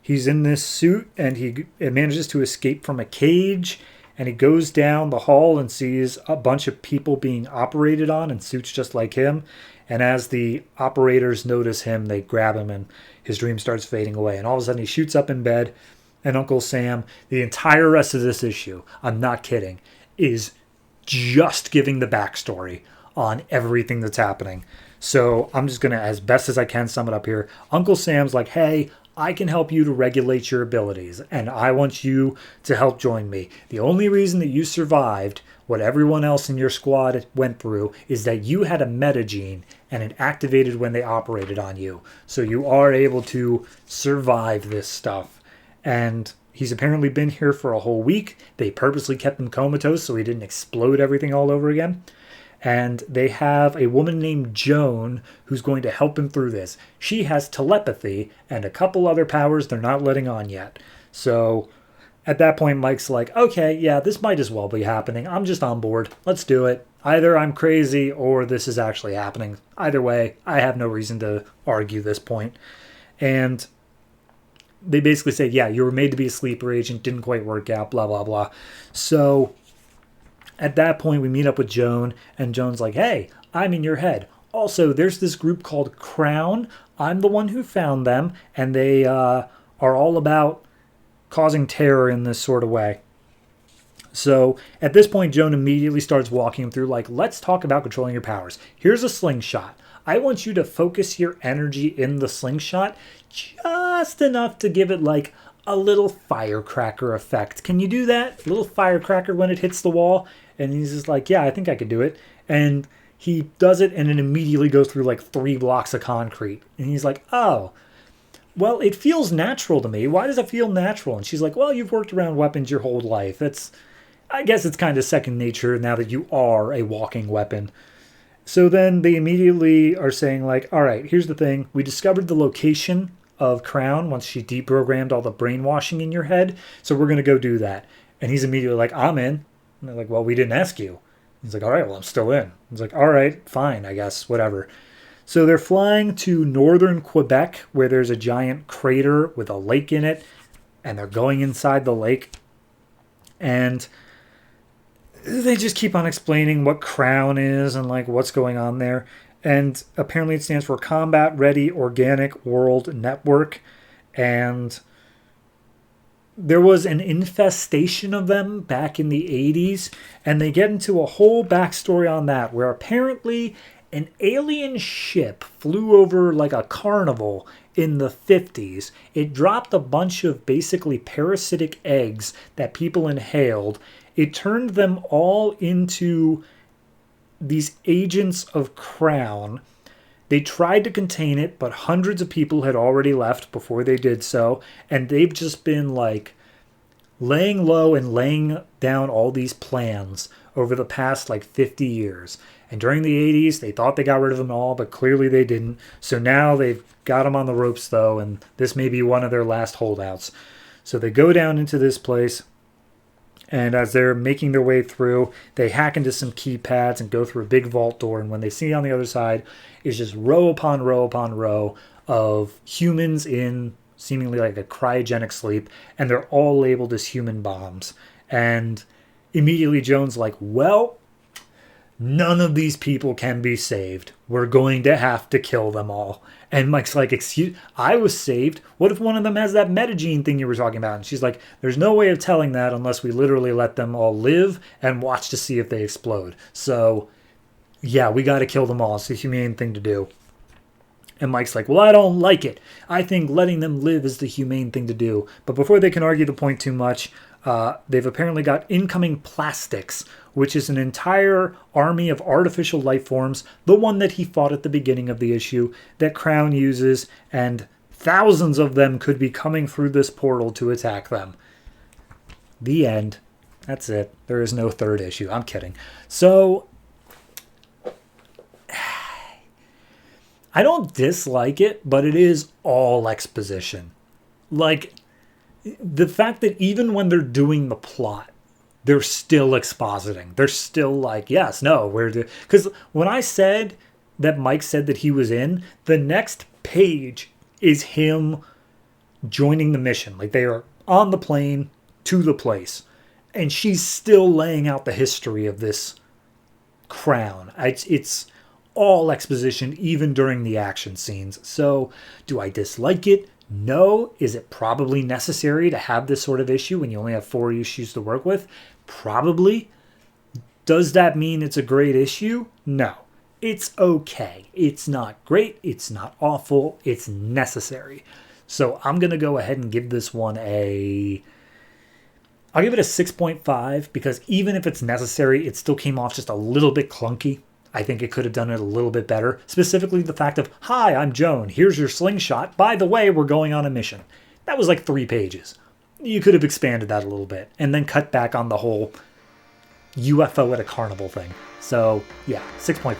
he's in this suit and he manages to escape from a cage. And he goes down the hall and sees a bunch of people being operated on in suits just like him. And as the operators notice him, they grab him and his dream starts fading away. And all of a sudden he shoots up in bed. And Uncle Sam, the entire rest of this issue, I'm not kidding, is just giving the backstory on everything that's happening. So I'm just going to, as best as I can, sum it up here. Uncle Sam's like, hey, I can help you to regulate your abilities, and I want you to help join me. The only reason that you survived what everyone else in your squad went through is that you had a metagene, and it activated when they operated on you. So you are able to survive this stuff. And he's apparently been here for a whole week. They purposely kept him comatose so he didn't explode everything all over again. And they have a woman named Joan who's going to help him through this. She has telepathy and a couple other powers they're not letting on yet. So at that point, Mike's like, okay, yeah, this might as well be happening. I'm just on board. Let's do it. Either I'm crazy or this is actually happening. Either way, I have no reason to argue this point. And they basically say, yeah, you were made to be a sleeper agent. Didn't quite work out, blah, blah, blah. So at that point, we meet up with Joan, and Joan's like, hey, I'm in your head. Also, there's this group called Crown. I'm the one who found them, and they are all about causing terror in this sort of way. So at this point, Joan immediately starts walking him through, like, let's talk about controlling your powers. Here's a slingshot. I want you to focus your energy in the slingshot just enough to give it, like, a little firecracker effect. Can you do that? A little firecracker when it hits the wall? And he's just like, yeah, I think I could do it. And he does it, and it immediately goes through like 3 blocks of concrete. And he's like, oh, well, it feels natural to me. Why does it feel natural? And she's like, well, you've worked around weapons your whole life. I guess it's kind of second nature now that you are a walking weapon. So then they immediately are saying, like, all right, here's the thing. We discovered the location of Crown once she deprogrammed all the brainwashing in your head. So we're going to go do that. And he's immediately like, I'm in. And they're like, well, we didn't ask you. He's like, all right, well, I'm still in. He's like, all right, fine, I guess, whatever. So they're flying to northern Quebec, where there's a giant crater with a lake in it. And they're going inside the lake. And they just keep on explaining what Crown is and like what's going on there. And apparently it stands for Combat Ready Organic World Network. And there was an infestation of them back in the 80s. And they get into a whole backstory on that, where apparently an alien ship flew over like a carnival in the 50s. It dropped a bunch of basically parasitic eggs that people inhaled. It turned them all into these agents of Crown. They tried to contain it, but hundreds of people had already left before they did so, and they've just been like laying low and laying down all these plans over the past like 50 years. And during the 80s, they thought they got rid of them all, but clearly they didn't. So now they've got them on the ropes, though, and this may be one of their last holdouts. So they go down into this place. And as they're making their way through, they hack into some keypads and go through a big vault door. And when they see on the other side is just row upon row upon row of humans in seemingly like a cryogenic sleep. And they're all labeled as human bombs. And immediately Joan's like, well, none of these people can be saved. We're going to have to kill them all. And Mike's like, excuse, I was saved. What if one of them has that metagene thing you were talking about? And she's like, there's no way of telling that unless we literally let them all live and watch to see if they explode. So, yeah, we got to kill them all. It's the humane thing to do. And Mike's like, well, I don't like it. I think letting them live is the humane thing to do. But before they can argue the point too much, they've apparently got incoming plastics, which is an entire army of artificial life forms, the one that he fought at the beginning of the issue, that Crown uses, and thousands of them could be coming through this portal to attack them. The end. That's it. There is no third issue. I'm kidding. So, I don't dislike it, but it is all exposition. Like, the fact that even when they're doing the plot, they're still expositing. They're still like, yes, no, because when I said that Mike said that he was in, the next page is him joining the mission. Like, they are on the plane to the place. And she's still laying out the history of this crown. It's all exposition, even during the action scenes. So, do I dislike it? No. Is it probably necessary to have this sort of issue when you only have 4 issues to work with? Probably. Does that mean it's a great issue? No. It's okay. It's not great. It's not awful. It's necessary. So I'm going to go ahead and give this one I'll give it a 6.5 because even if it's necessary, it still came off just a little bit clunky. I think it could have done it a little bit better. Specifically the fact of, hi, I'm Joan. Here's your slingshot. By the way, we're going on a mission. That was like 3 pages. You could have expanded that a little bit and then cut back on the whole UFO at a carnival thing. So, yeah, 6.5.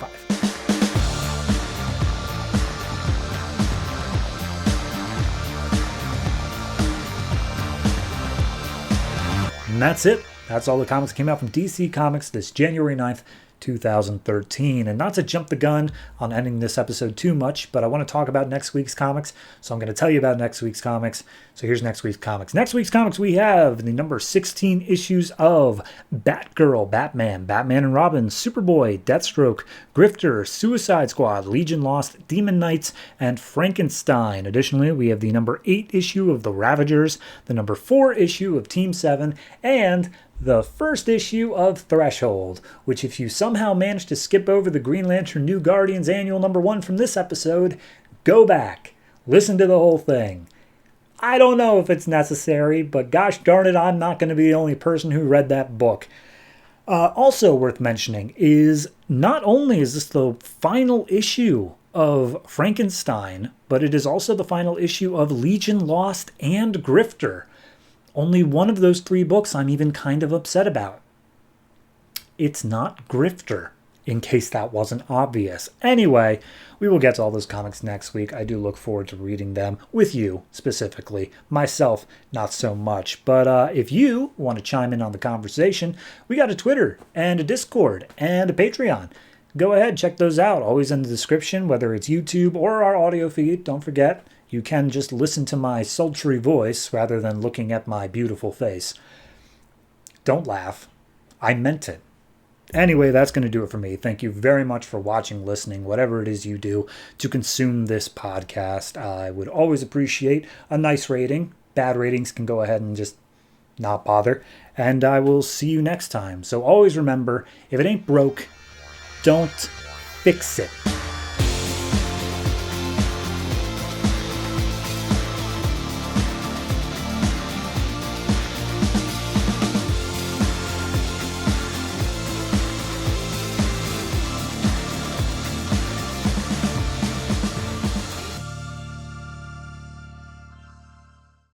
And that's it. That's all the comics that came out from DC Comics this January 9th, 2013. And not to jump the gun on ending this episode too much, but I want to talk about next week's comics. So I'm going to tell you about next week's comics. So here's next week's comics. Next week's comics we have the number 16 issues of Batgirl, Batman, Batman and Robin, Superboy, Deathstroke, Grifter, Suicide Squad, Legion Lost, Demon Knights, and Frankenstein. Additionally, we have the number 8 issue of The Ravagers, the number 4 issue of Team 7, and the first issue of Threshold, which if you somehow managed to skip over the Green Lantern New Guardians annual number 1 from this episode, go back, listen to the whole thing. I don't know if it's necessary, but gosh darn it, I'm not going to be the only person who read that book. Also worth mentioning is not only is this the final issue of Frankenstein, but it is also the final issue of Legion Lost and Grifter. Only one of those 3 books I'm even kind of upset about. It's not Grifter, in case that wasn't obvious. Anyway, we will get to all those comics next week. I do look forward to reading them with you, specifically. Myself, not so much. But if you want to chime in on the conversation, we got a Twitter and a Discord and a Patreon. Go ahead, check those out. Always in the description, whether it's YouTube or our audio feed. Don't forget, you can just listen to my sultry voice rather than looking at my beautiful face. Don't laugh. I meant it. Anyway, that's going to do it for me. Thank you very much for watching, listening, whatever it is you do to consume this podcast. I would always appreciate a nice rating. Bad ratings can go ahead and just not bother. And I will see you next time. So always remember, if it ain't broke, don't fix it.